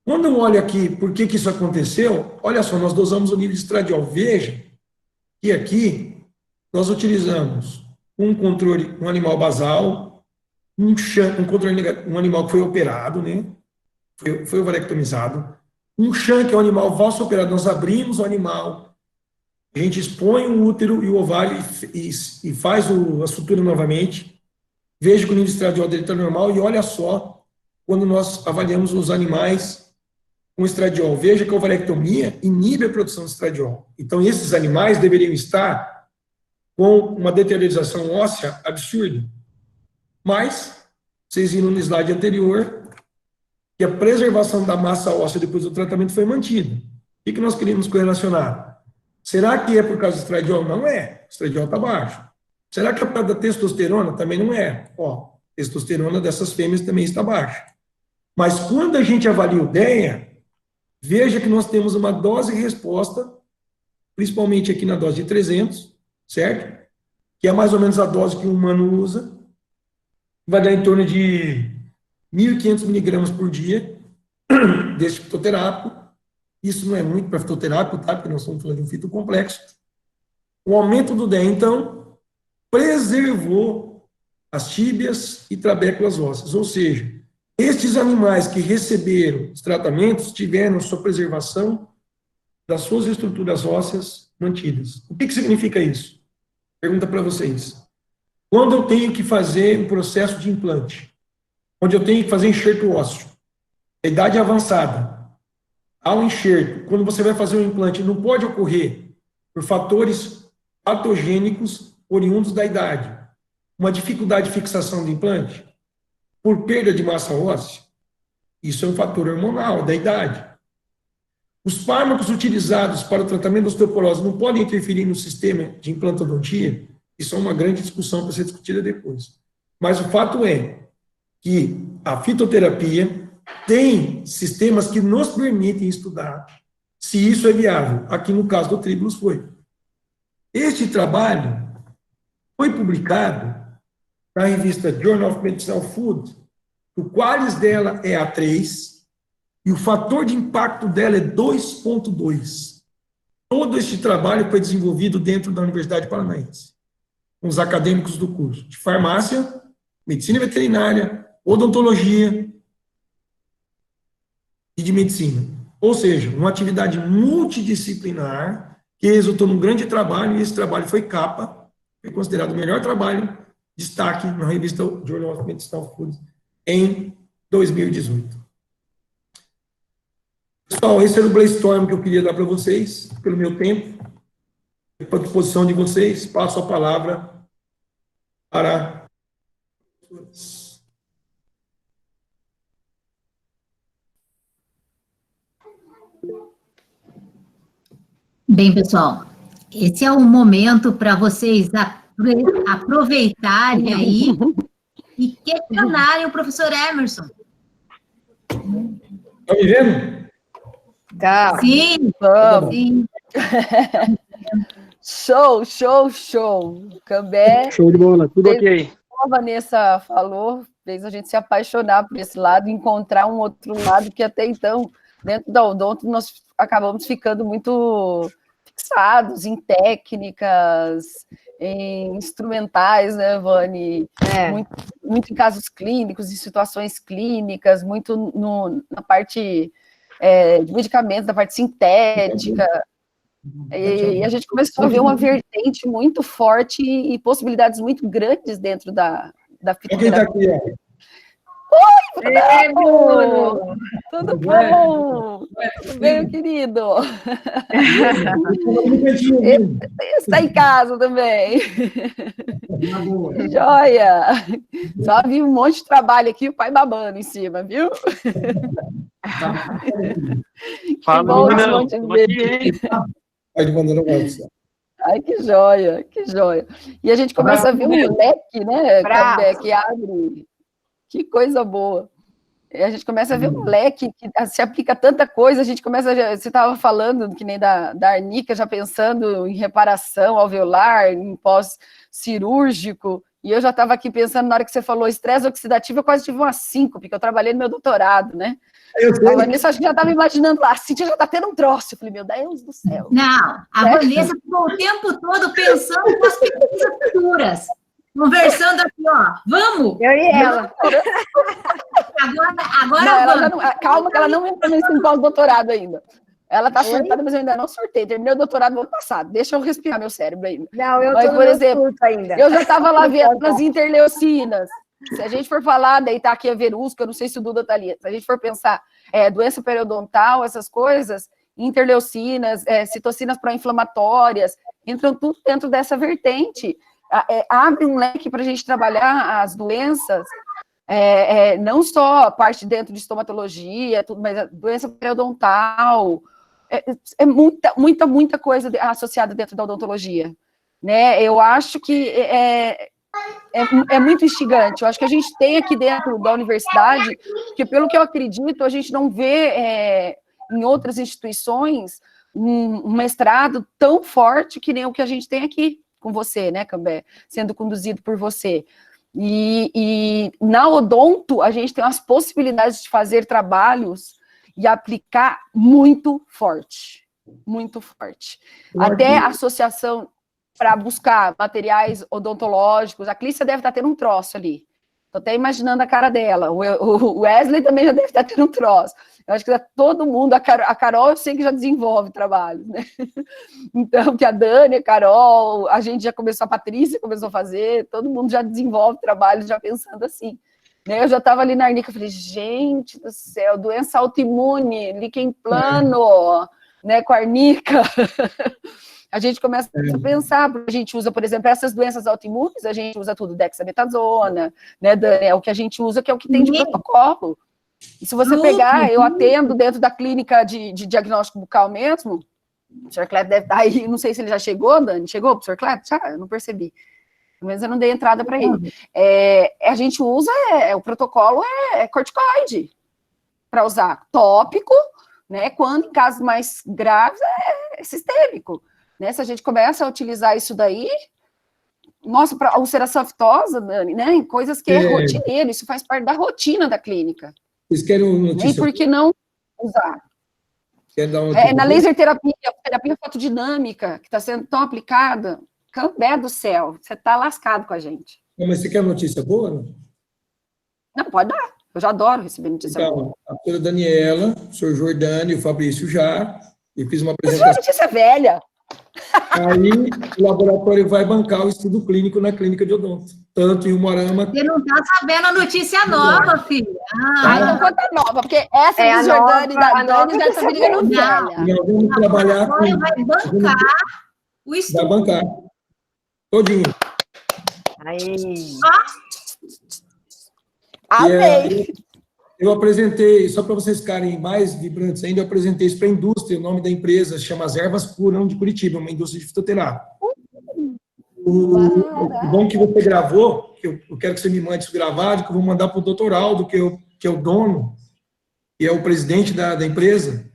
Quando eu olho aqui por que isso aconteceu, olha só, nós dosamos o nível de estradiol. Veja que aqui nós utilizamos um controle, um animal basal, um animal que foi operado, né? Foi varectomizado. Um shunt, que é um animal valso operado. Nós abrimos o animal, a gente expõe o útero e o ovário e faz a sutura novamente. Veja que o nível de estradiol dele está normal e olha só quando nós avaliamos os animais com estradiol. Veja que a ovarectomia inibe a produção de estradiol. Então, esses animais deveriam estar com uma deteriorização óssea absurda. Mas, vocês viram no slide anterior, que a preservação da massa óssea depois do tratamento foi mantida. O que nós queríamos correlacionar? Será que é por causa do estradiol? Não é. O estradiol está baixo. Será que é por causa da testosterona? Também não é. Ó, a testosterona dessas fêmeas também está baixa. Mas quando a gente avalia o DEA, veja que nós temos uma dose-resposta, principalmente aqui na dose de 300, certo? Que é mais ou menos a dose que o humano usa. Vai dar em torno de 1.500 miligramas por dia desse fitoterápico. Isso não é muito para fitoterápico, tá? Porque nós estamos falando de um fitocomplexo. O aumento do DEA, então, preservou as tíbias e trabéculas ósseas. Ou seja, estes animais que receberam os tratamentos tiveram sua preservação das suas estruturas ósseas mantidas. O que significa isso? Pergunta para vocês. Quando eu tenho que fazer um processo de implante, onde eu tenho que fazer enxerto ósseo, a idade avançada, ao enxerto, quando você vai fazer um implante, não pode ocorrer por fatores patogênicos oriundos da idade. Uma dificuldade de fixação do implante, por perda de massa óssea, isso é um fator hormonal da idade. Os fármacos utilizados para o tratamento da osteoporose não podem interferir no sistema de implantodontia. Isso é uma grande discussão para ser discutida depois. Mas o fato é que a fitoterapia tem sistemas que nos permitem estudar se isso é viável. Aqui no caso do Tribulus foi. Este trabalho foi publicado na revista Journal of Medicinal Food. O qualis dela é A3 e o fator de impacto dela é 2,2. Todo este trabalho foi desenvolvido dentro da Universidade Paranaense, com os acadêmicos do curso de farmácia, medicina veterinária, odontologia e de medicina. Ou seja, uma atividade multidisciplinar que resultou num grande trabalho, e esse trabalho foi capa, foi considerado o melhor trabalho, destaque na revista Journal of Medicinal Food em 2018. Pessoal, esse era o brainstorm que eu queria dar para vocês, pelo meu tempo. À disposição de vocês, passo a palavra para... Bem, pessoal, esse é o momento para vocês aproveitarem aí e questionarem o professor Emerson. Estão me vendo? Tá. Sim, Vamos. sim. Show, show, show. Cambé, Show de bola, tudo ok. como a Vanessa falou, fez a gente se apaixonar por esse lado, encontrar um outro lado que até então, dentro da odonto, nós acabamos ficando muito fixados em técnicas, em instrumentais, né, Vani? Muito em casos clínicos, em situações clínicas, muito na parte de medicamentos, da parte sintética. E a gente começou a ver uma vertente muito forte e possibilidades muito grandes dentro da fitoterapia. Oi, Bruno! Tudo bom? Tudo bem, meu querido? Está em casa também. Que joia! Só vi um monte de trabalho aqui, o pai babando em cima, viu? Que bom esse monte de bebê. Ai, que joia, que joia. E a gente começa a ver um leque, né, que abre. Que coisa boa. E a gente começa a ver um leque que se aplica a tanta coisa, a gente começa, você estava falando, que nem da Arnica, já pensando em reparação alveolar, em pós-cirúrgico, e eu já estava aqui pensando, na hora que você falou estresse oxidativo, eu quase tive uma síncope, porque eu trabalhei no meu doutorado, né? A Vanessa, acho que já estava imaginando lá, a Cíntia já está tendo um troço. Eu falei, meu Deus do céu. Não, a Vanessa ficou o tempo todo pensando nas pesquisas futuras. Conversando aqui, ó. Vamos! Eu e ela. Agora não, ela vamos. já não, calma, que ela não entrou nesse pós-doutorado ainda. Ela está surtada, mas eu ainda não surtei. Terminei o doutorado no ano passado. Deixa eu respirar meu cérebro ainda. Não, eu mas, tô por exemplo, ainda. Eu já estava lá vendo as interleucinas. Se a gente for falar, daí tá aqui a verusca, eu não sei se o Duda tá ali. Se a gente for pensar doença periodontal, essas coisas, interleucinas, citocinas pró-inflamatórias, entram tudo dentro dessa vertente. Abre um leque para a gente trabalhar as doenças, não só a parte dentro de estomatologia, tudo, mas a doença periodontal, muita coisa associada dentro da odontologia, né? Eu acho que é muito instigante. Eu acho que a gente tem aqui dentro da universidade, que pelo que eu acredito, a gente não vê em outras instituições um mestrado tão forte que nem o que a gente tem aqui com você, né, Cambé? Sendo conduzido por você. E na odonto, a gente tem as possibilidades de fazer trabalhos e aplicar muito forte. Muito forte. Até a associação para buscar materiais odontológicos. A Clícia deve estar tendo um troço ali. Tô até imaginando a cara dela. O Wesley também já deve estar tendo um troço. Eu acho que todo mundo, a Carol eu sei que já desenvolve trabalho, né? Então, que a Dani, a Carol, a gente já começou, a Patrícia começou a fazer, todo mundo já desenvolve trabalho já pensando assim. Né? Eu já estava ali na Arnica, falei, gente do céu, doença autoimune, líquen plano, né, com a Arnica. A gente começa a pensar, a gente usa, por exemplo, essas doenças autoimunes, a gente usa tudo, dexametasona, né, Dani, é o que a gente usa, que é o que tem de protocolo. E se você pegar, eu atendo dentro da clínica de diagnóstico bucal mesmo, o Sr. Cleto deve estar aí, não sei se ele já chegou, Dani, chegou pro Sr. Cleto? Já, eu não percebi. Mas eu não dei entrada para ele. A gente usa, o protocolo é corticoide, para usar tópico, né, quando em casos mais graves é sistêmico. Né, se a gente começa a utilizar isso daí, nossa, para ulceração aftosa, Dani, né, em coisas que é rotineiro, isso faz parte da rotina da clínica. Vocês querem uma notícia? E por que não usar? Quer dar uma Na laser terapia fotodinâmica, que está sendo tão aplicada, Cambé do céu, você está lascado com a gente. Não, mas você quer notícia boa? Não, pode dar. Eu já adoro receber notícia boa. Então, a doutora Daniela, o senhor Jordani e o Fabrício já, eu fiz uma Isso é uma apresentação. notícia velha. Aí o laboratório vai bancar o estudo clínico na clínica de odonto, tanto em Umuarama. Você não está sabendo a notícia nova, filha. Então conta nova, porque essa É do a Jordani nova, da a Dani nova já está virando velha. E nós vamos trabalhar com... Vai bancar o Vai estudo. bancar. Todinho. Aí. Amei. Eu apresentei, só para vocês ficarem mais vibrantes ainda, eu apresentei isso para a indústria, o nome da empresa chama As Ervas Curam de Curitiba, uma indústria de fitoterapia. O bom que você gravou, que eu quero que você me mande isso gravado, que eu vou mandar para o doutor Aldo, que é o dono, que é o presidente da empresa,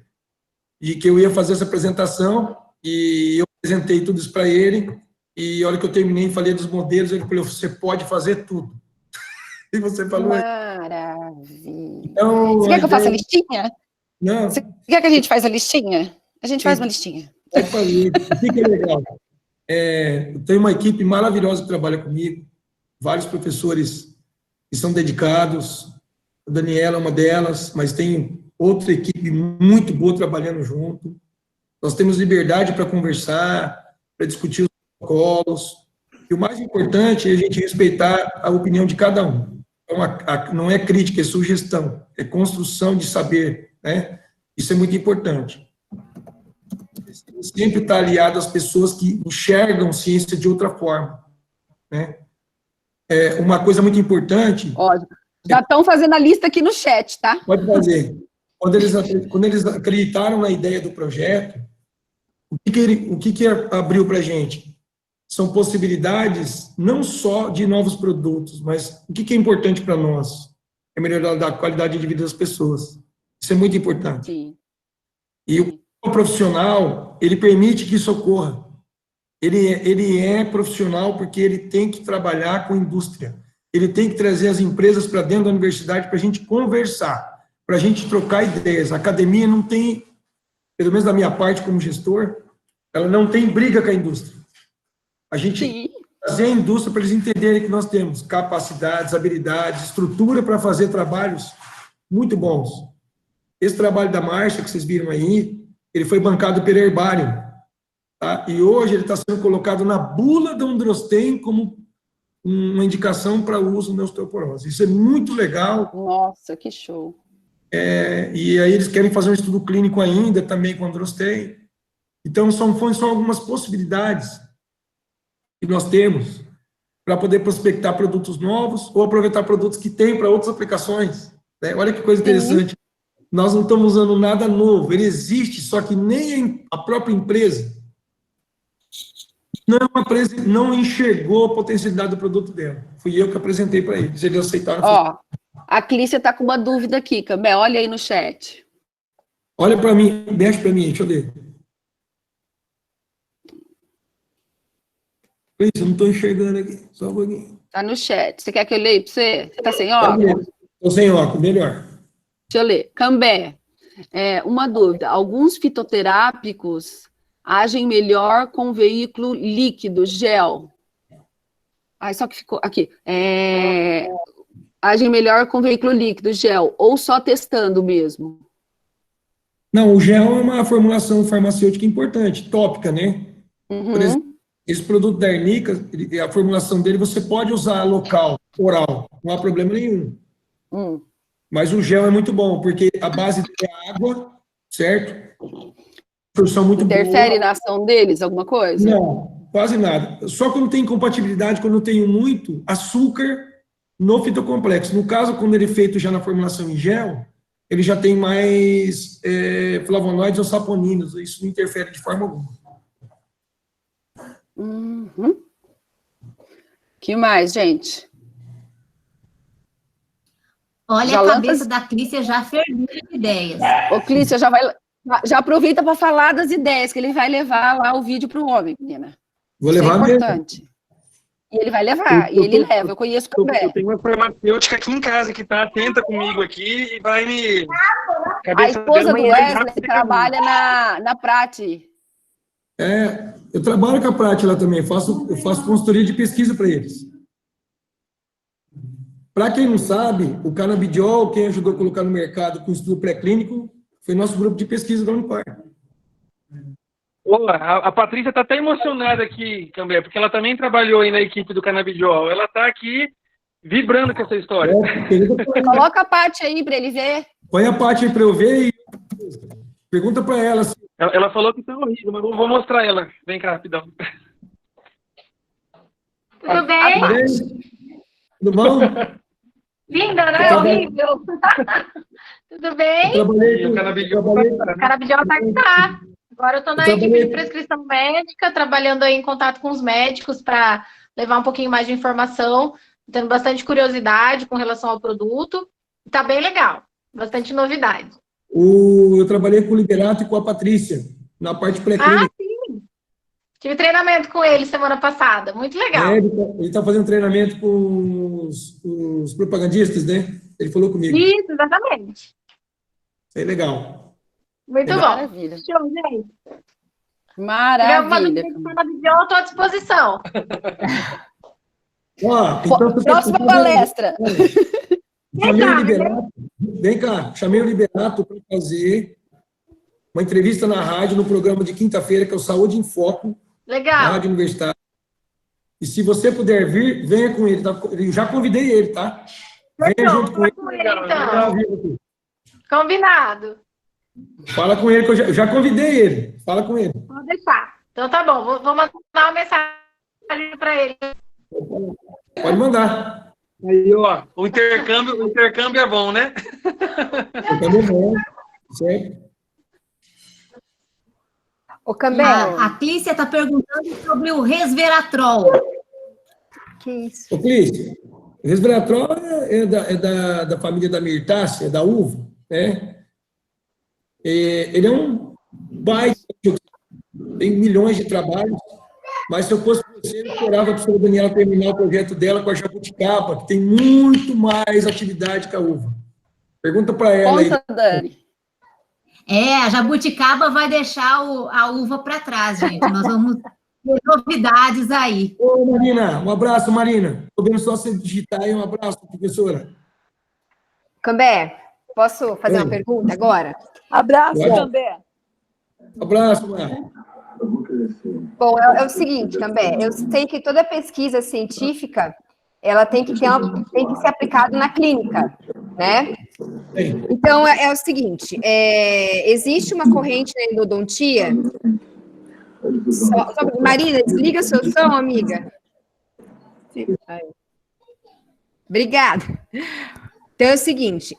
e que eu ia fazer essa apresentação, e eu apresentei tudo isso para ele, e a hora que eu terminei, falei dos modelos, ele falou, você pode fazer tudo. E você falou... Maravilha. Então, Você quer que eu faça a listinha? Não. Você quer que a gente faça a listinha? A gente faz uma listinha. Pode fazer. Fica legal. Eu tenho uma equipe maravilhosa que trabalha comigo, vários professores que são dedicados, a Daniela é uma delas, mas tem outra equipe muito boa trabalhando junto. Nós temos liberdade para conversar, para discutir os protocolos, e o mais importante é a gente respeitar a opinião de cada um. Então, não é crítica, é sugestão, é construção de saber, né? Isso é muito importante. Sempre está aliado às pessoas que enxergam ciência de outra forma, né? Uma coisa muito importante... Ó, já estão fazendo a lista aqui no chat, tá? Pode fazer. Quando eles acreditaram na ideia do projeto, o que abriu para a gente? São possibilidades não só de novos produtos, mas o que é importante para nós? É melhorar a qualidade de vida das pessoas. Isso é muito importante. Sim. E o profissional, ele permite que isso ocorra. Ele é profissional porque ele tem que trabalhar com indústria. Ele tem que trazer as empresas para dentro da universidade para a gente conversar, para a gente trocar ideias. A academia não tem, pelo menos da minha parte como gestor, ela não tem briga com a indústria. A gente fazer a indústria para eles entenderem que nós temos capacidades, habilidades, estrutura para fazer trabalhos muito bons. Esse trabalho da Márcia, que vocês viram aí, ele foi bancado pelo Herbário, tá? E hoje ele está sendo colocado na bula da Undrosten como uma indicação para uso na osteoporose. Isso é muito legal. Nossa, que show. E aí eles querem fazer um estudo clínico ainda, também com Undrosten. Então, são algumas possibilidades que nós temos para poder prospectar produtos novos ou aproveitar produtos que tem para outras aplicações. Né? Olha que coisa interessante. Nós não estamos usando nada novo, ele existe, só que nem a própria empresa não enxergou a potencialidade do produto dela. Fui eu que apresentei para eles aceitaram. Ó, a Clícia está com uma dúvida aqui, Cambé, olha aí no chat. Olha para mim, mexe para mim, deixa eu ler. Isso, eu não estou enxergando aqui, só um pouquinho. Tá no chat. Você quer que eu leia para você? Você está sem óculos? Estou sem óculos, melhor. Deixa eu ler. Cambé, uma dúvida. Alguns fitoterápicos agem melhor com veículo líquido, gel. Só que ficou aqui. agem melhor com veículo líquido, gel, ou só testando mesmo? Não, o gel é uma formulação farmacêutica importante, tópica, né? Por exemplo, esse produto da Arnica, a formulação dele, você pode usar local, oral, não há problema nenhum. Mas o gel é muito bom, porque a base dele é água, certo? Absorção muito Interfere boa. na ação deles, alguma coisa? Não, quase nada. Só quando tem incompatibilidade, quando eu tenho muito açúcar no fitocomplexo. No caso, quando ele é feito já na formulação em gel, ele já tem mais flavonoides ou saponinas. Isso não interfere de forma alguma. Que mais, gente? Olha, Já a lança- cabeça da Clícia já ferveu de ideias. Ô, Clícia, já aproveita para falar das ideias, que ele vai levar lá o vídeo para o homem, menina. Vou Isso é levar mesmo. importante. E ele vai levar, e ele leva. Eu conheço o Eu Cambé. tenho uma farmacêutica aqui em casa que tá atenta comigo aqui e vai me... A cabeça esposa dela do vai Wesley rápido trabalha na Prati. Eu trabalho com a Prati lá também, eu faço consultoria de pesquisa para eles. Para quem não sabe, o canabidiol, quem ajudou a colocar no mercado com o estudo pré-clínico, foi nosso grupo de pesquisa da Unipar. Boa, a Patrícia tá até emocionada aqui, Cambé, porque ela também trabalhou aí na equipe do Canabidiol. Ela tá aqui vibrando com essa história. Coloca a Prati aí para ele ver. Põe a Prati aí para eu ver e pergunta para ela. Ela falou que tá horrível, mas eu vou mostrar ela. Vem cá, rapidão. Tudo bem? Tudo bom? Linda, né? Horrível. Tudo bem? Eu O Canabidiol O Canabidiol tá. Agora eu tô na equipe de prescrição médica, trabalhando aí em contato com os médicos para levar um pouquinho mais de informação, tendo bastante curiosidade com relação ao produto. Tá bem legal, bastante novidade. Eu trabalhei com o Liberato e com a Patrícia, na parte pré-clínica. Sim. Tive treinamento com ele semana passada, muito legal. Ele está fazendo treinamento com os propagandistas, né? Ele falou comigo. Isso, exatamente. Isso é legal. Muito bom. Maravilha. Show, gente. Se tiver alguma Maravilha. dúvida de Canabidiol, estou à disposição. Ó, então, Próxima palestra. Chamei o Liberato, vem cá, chamei o Liberato para fazer uma entrevista na rádio, no programa de quinta-feira, que é o Saúde em Foco, na Legal. Rádio Universitária. E se você puder vir, venha com ele, tá? Eu já convidei ele, tá? Venha junto com ele. Então, combinado. Fala com ele, que eu já convidei ele. Fala com ele. Vou deixar. Então tá bom, vou mandar uma mensagem para ele. Pode mandar. Aí, ó, o intercâmbio é bom, né? Eu também vou, certo? Ô, Cambé, A Clícia está perguntando sobre o resveratrol. que isso? Ô, Clício, o resveratrol é da família da mirtácea, da uva, né? Ele é um baita, tem milhões de trabalhos, mas se eu fosse você, eu esperava a professora Daniela terminar o projeto dela com a jabuticaba, que tem muito mais atividade que a uva. Pergunta para ela aí. Conta, Dani. A jabuticaba vai deixar a uva para trás, gente. Nós vamos ter novidades aí. Ô, Marina, um abraço, Marina. Estou vendo só você digitar aí, um abraço, professora. Cambé, posso fazer uma pergunta agora? Abraço, Vai. Cambé. Abraço, Marina. Bom, é o seguinte, Cambé, eu sei que toda pesquisa científica, ela tem que ser aplicada na clínica, né? Então, é o seguinte, existe uma corrente na endodontia... Marina, desliga seu som, amiga. Obrigada. Então, é o seguinte,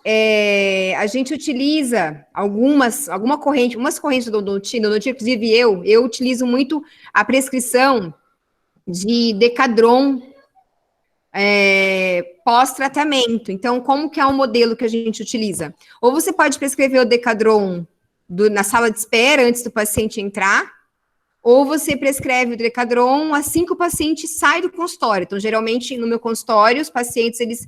a gente utiliza umas correntes da endodontia, inclusive eu utilizo muito a prescrição de Decadron pós-tratamento. Então, como que é o modelo que a gente utiliza? Ou você pode prescrever o Decadron na sala de espera, antes do paciente entrar, ou você prescreve o Decadron assim que o paciente sai do consultório. Então, geralmente, no meu consultório, os pacientes, eles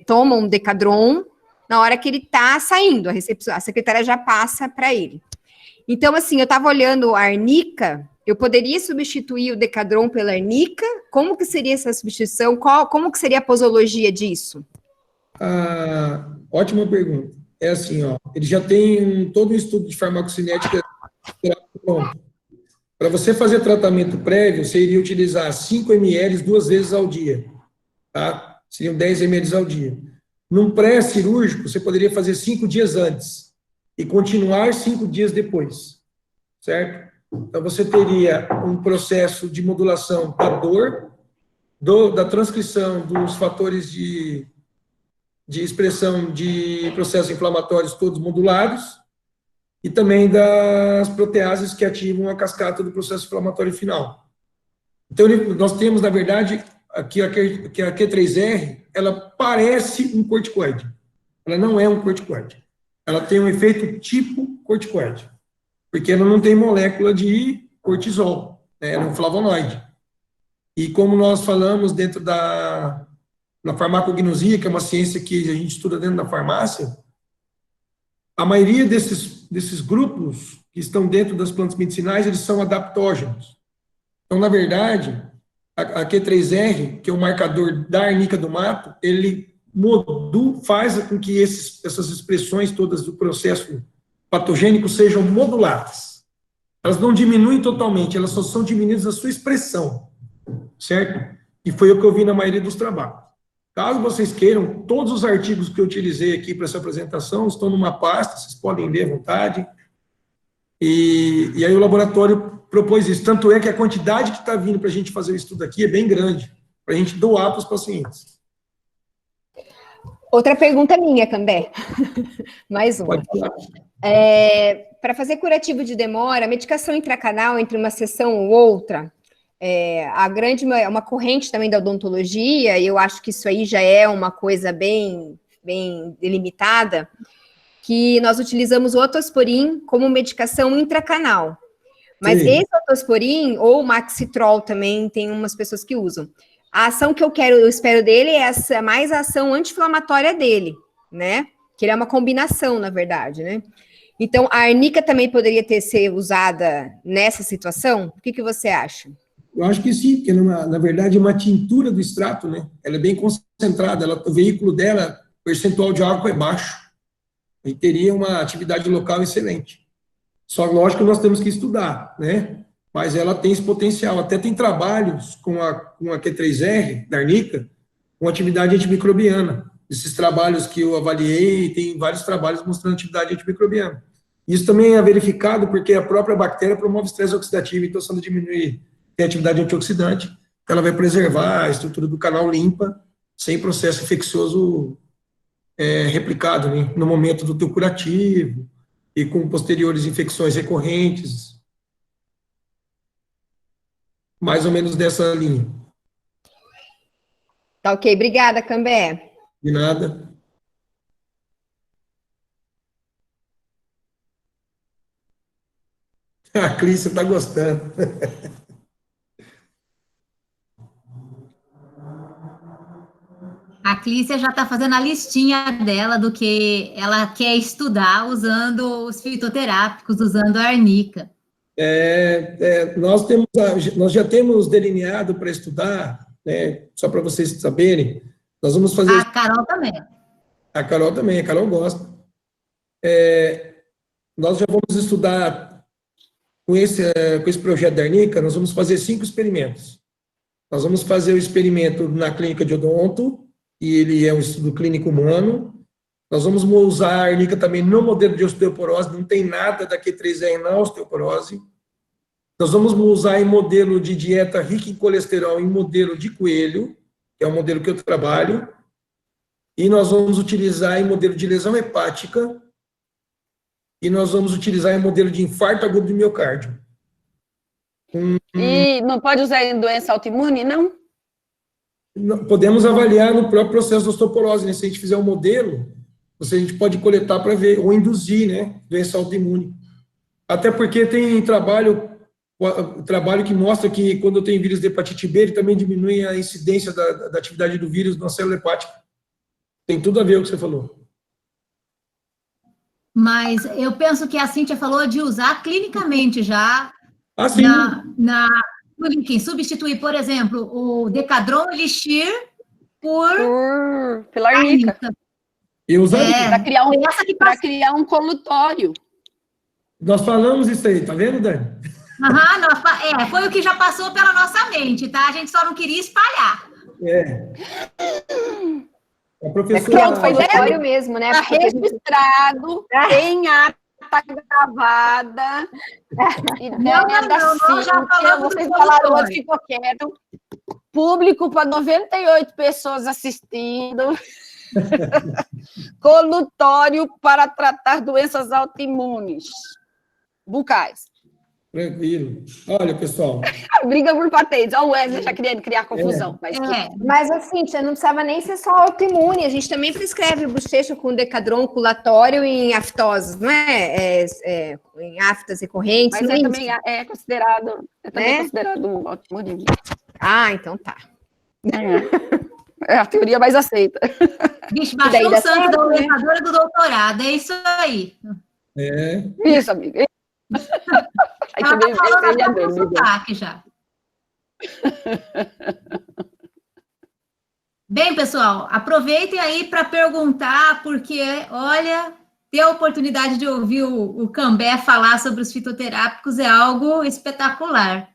tomam Decadron na hora que ele está saindo, a secretária já passa para ele. Então, assim, eu estava olhando a Arnica, eu poderia substituir o Decadron pela Arnica? Como que seria essa substituição? Como que seria a posologia disso? Ótima pergunta. É assim, ó, ele já tem todo um estudo de farmacocinética pronto. Para você fazer tratamento prévio, você iria utilizar 5 ml 2 vezes ao dia, tá? Seriam 10 ml ao dia. Num pré-cirúrgico, você poderia fazer 5 dias antes e continuar 5 dias depois, certo? Então, você teria um processo de modulação da dor, da transcrição dos fatores de expressão de processos inflamatórios todos modulados e também das proteases que ativam a cascata do processo inflamatório final. Então, nós temos, na verdade, aqui a Q3R, ela parece um corticoide. Ela não é um corticoide. Ela tem um efeito tipo corticoide, porque ela não tem molécula de cortisol, né? Ela é um flavonoide. E como nós falamos dentro na farmacognosia, que é uma ciência que a gente estuda dentro da farmácia, a maioria desses grupos que estão dentro das plantas medicinais, eles são adaptógenos. Então, na verdade, a Q3R, que é o marcador da arnica do mato, ele faz com que essas expressões todas do processo patogênico sejam moduladas. Elas não diminuem totalmente, elas só são diminuídas a sua expressão, certo? E foi o que eu vi na maioria dos trabalhos. Caso vocês queiram, todos os artigos que eu utilizei aqui para essa apresentação estão numa pasta, vocês podem ler à vontade. E aí o laboratório propôs isso. Tanto é que a quantidade que está vindo para a gente fazer o estudo aqui é bem grande, para a gente doar para os pacientes. Outra pergunta minha, Cambé. Mais uma. Pode falar. Para fazer curativo de demora, medicação intracanal entre uma sessão ou outra, é uma corrente também da odontologia, e eu acho que isso aí já é uma coisa bem delimitada, que nós utilizamos o otosporin como medicação intracanal. Mas Sim. esse otosporin, ou o maxitrol também, tem umas pessoas que usam. A ação que eu espero dele é mais a ação anti-inflamatória dele, né? Que ele é uma combinação, na verdade, né? Então, a arnica também poderia ser usada nessa situação? O que você acha? Eu acho que sim, porque, na verdade, é uma tintura do extrato, né? Ela é bem concentrada, o veículo dela, o percentual de álcool é baixo. E teria uma atividade local excelente. Só, lógico, que nós temos que estudar, né? Mas ela tem esse potencial. Até tem trabalhos com a Q3R, da arnica, com atividade antimicrobiana. Esses trabalhos que eu avaliei, tem vários trabalhos mostrando atividade antimicrobiana. Isso também é verificado porque a própria bactéria promove estresse oxidativo, então se ela diminuir a atividade antioxidante, ela vai preservar a estrutura do canal limpa, sem processo infeccioso replicado, né, no momento do teu curativo e com posteriores infecções recorrentes. Mais ou menos dessa linha. Tá ok, obrigada, Cambé. De nada. A Clícia está gostando. A Clícia já está fazendo a listinha dela do que ela quer estudar usando os fitoterápicos, usando a arnica. Nós já temos delineado para estudar, né, só para vocês saberem, nós vamos fazer... A Carol também. A Carol também, a Carol gosta. Nós já vamos estudar com esse projeto da arnica, nós vamos fazer 5 experimentos. Nós vamos fazer o experimento na clínica de odonto, e ele é um estudo clínico humano. Nós vamos usar a arnica também no modelo de osteoporose, não tem nada da Q3R na osteoporose. Nós vamos usar em modelo de dieta rica em colesterol, em modelo de coelho, que é o modelo que eu trabalho, e nós vamos utilizar em modelo de lesão hepática, e nós vamos utilizar em modelo de infarto agudo do miocárdio. E não pode usar em doença autoimune, não? Podemos avaliar no próprio processo da osteoporose, né? Se a gente fizer um modelo, a gente pode coletar para ver, ou induzir, né, doença autoimune. Até porque tem trabalho que mostra que quando eu tenho vírus de hepatite B, ele também diminui a incidência da atividade do vírus na célula hepática. Tem tudo a ver com o que você falou. Mas eu penso que a Cíntia falou de usar clinicamente já sim. Quem substituir, por exemplo, o Decadron Elixir pela arnica. Eu usaria. Para criar um colutório. Nós falamos isso aí, tá vendo, Dani? Foi o que já passou pela nossa mente, tá? A gente só não queria espalhar. A professora... Foi sério mesmo, né? Está registrado, tem ata gravada. Ideia da Cíntia, vocês falaram, o outro ficou quieto. Público para 98 pessoas assistindo. Colutório para tratar doenças autoimunes bucais. Tranquilo. Olha, pessoal. Briga por patentes. Olha o Wesley já querendo criar confusão. Mas assim, não precisava nem ser só autoimune. A gente também prescreve bochecha com decadron culatório em aftoses, não é? Em aftas recorrentes. Mas também é considerado, considerado autoimune. Ah, então tá. É a teoria mais aceita. Bicho, baixou o santo da orientadora do doutorado. É isso aí. Isso, amiga. Ela tá falando até com sotaque já. Bem, pessoal, aproveitem aí para perguntar, porque, olha, ter a oportunidade de ouvir o Cambé falar sobre os fitoterápicos é algo espetacular.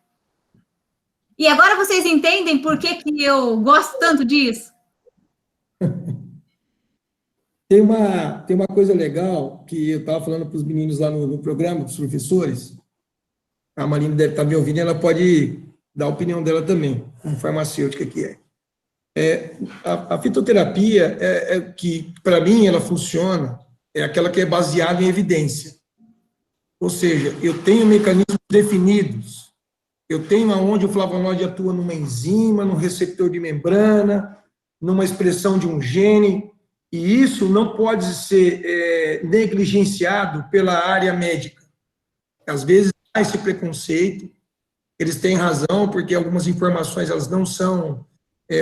E agora vocês entendem por que eu gosto tanto disso? Tem uma coisa legal que eu estava falando para os meninos lá no programa, para os professores. A Marina deve estar me ouvindo, ela pode dar a opinião dela também, como farmacêutica que é. A fitoterapia, que para mim ela funciona, é aquela que é baseada em evidência. Ou seja, eu tenho mecanismos definidos. Eu tenho aonde o flavonoide atua numa enzima, num receptor de membrana, numa expressão de um gene, e isso não pode ser negligenciado pela área médica. Às vezes há esse preconceito, eles têm razão, porque algumas informações elas não são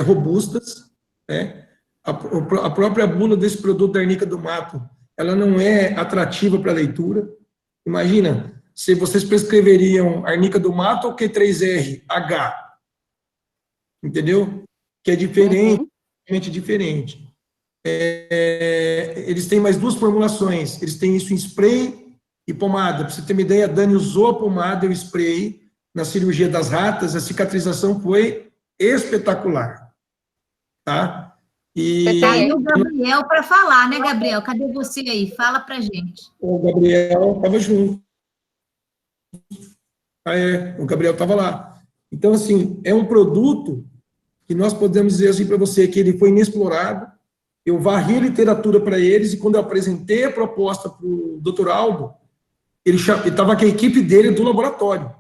robustas, né? A própria bula desse produto da arnica do mato, ela não é atrativa para a leitura. Imagina, se vocês prescreveriam arnica do mato ou Q3RH, entendeu? Que é diferente, diferente. Eles têm mais duas formulações, eles têm isso em spray e pomada. Para você ter uma ideia, a Dani usou a pomada e o spray na cirurgia das ratas, a cicatrização foi espetacular. Tá? E tá aí o Gabriel para falar, né, Gabriel? Cadê você aí? Fala para gente. O Gabriel estava junto. O Gabriel estava lá. Então, assim, é um produto que nós podemos dizer assim para você que ele foi inexplorado. Eu varri a literatura para eles e quando eu apresentei a proposta para o Dr. Aldo, ele estava com a equipe dele do laboratório.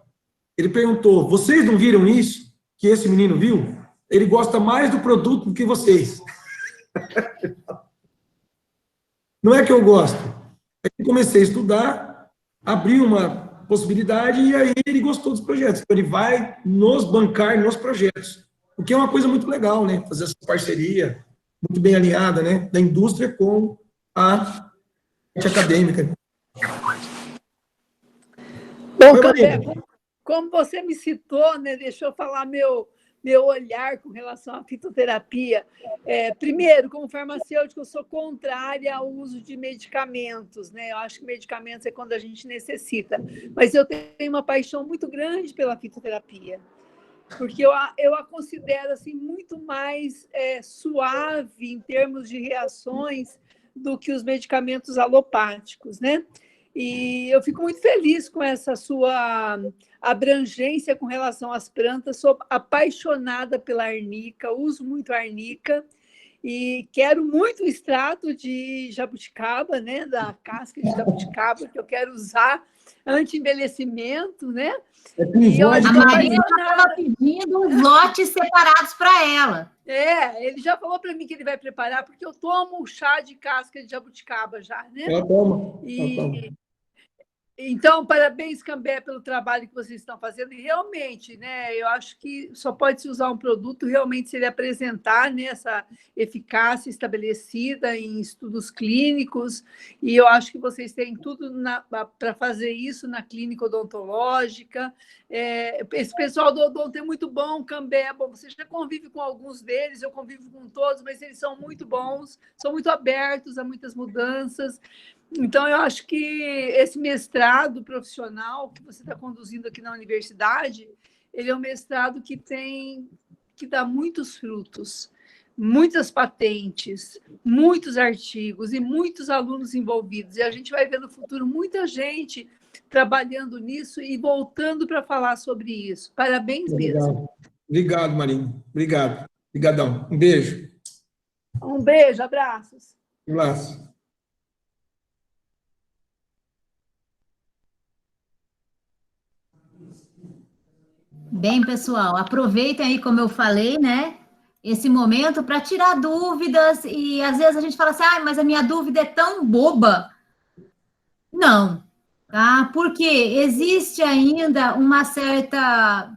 Ele perguntou, vocês não viram isso? Que esse menino viu? Ele gosta mais do produto do que vocês. Não é que eu gosto. Eu comecei a estudar, abri uma possibilidade e aí ele gostou dos projetos. Então, ele vai nos bancar nos projetos. O que é uma coisa muito legal, né? Fazer essa parceria muito bem alinhada, né? Da indústria com a parte acadêmica. Bom, Cambé, como você me citou, né? Deixa eu falar meu olhar com relação à fitoterapia. Primeiro, como farmacêutica, eu sou contrária ao uso de medicamentos, né? Eu acho que medicamentos é quando a gente necessita. Mas eu tenho uma paixão muito grande pela fitoterapia, porque eu a considero assim, muito mais suave em termos de reações do que os medicamentos alopáticos, né? E eu fico muito feliz com essa sua abrangência com relação às plantas. Sou apaixonada pela arnica, uso muito a arnica e quero muito o extrato de jabuticaba, né, da casca de jabuticaba, que eu quero usar anti-envelhecimento, né? A Marina estava pedindo uns lotes separados para ela. Ele já falou para mim que ele vai preparar, porque eu tomo chá de casca de jabuticaba já, né? Ela toma. Então, parabéns, Cambé, pelo trabalho que vocês estão fazendo. E realmente, né, eu acho que só pode se usar um produto realmente se ele apresentar, né, essa eficácia estabelecida em estudos clínicos. E eu acho que vocês têm tudo para fazer isso na clínica odontológica. Esse pessoal do odonto é muito bom, Cambé. Bom, você já convive com alguns deles, eu convivo com todos, mas eles são muito bons, são muito abertos a muitas mudanças. Então, eu acho que esse mestrado profissional que você está conduzindo aqui na universidade, ele é um mestrado que dá muitos frutos, muitas patentes, muitos artigos e muitos alunos envolvidos. E a gente vai ver no futuro muita gente trabalhando nisso e voltando para falar sobre isso. Parabéns mesmo. Obrigado, Marinho. Obrigado. Obrigadão. Um beijo. Um beijo, abraços. Um abraço. Bem, pessoal, aproveitem aí, como eu falei, né, esse momento para tirar dúvidas, e às vezes a gente fala assim, mas a minha dúvida é tão boba. Não, tá? Porque existe ainda uma certa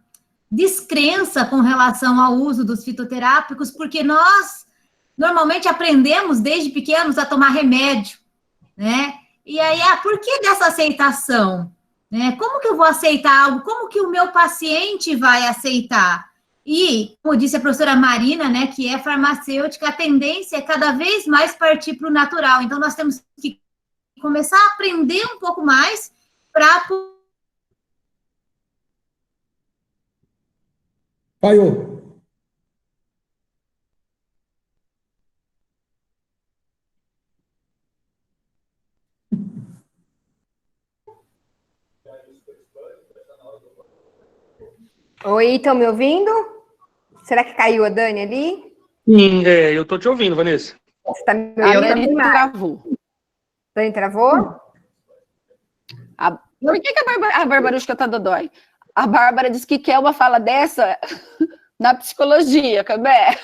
descrença com relação ao uso dos fitoterápicos, porque nós normalmente aprendemos desde pequenos a tomar remédio, né? E aí, por que dessa aceitação? Né? Como que eu vou aceitar algo? Como que o meu paciente vai aceitar? E, como disse a professora Marina, né, que é farmacêutica, a tendência é cada vez mais partir para o natural. Então, nós temos que começar a aprender um pouco mais para... Falhou. Oi, estão me ouvindo? Será que caiu a Dani ali? Sim, eu tô te ouvindo, Vanessa. Você está me ouvindo? A Dani travou. Dani travou? Por que a Barbarusca tá dodói? A Bárbara disse que quer uma fala dessa na psicologia, Cambé.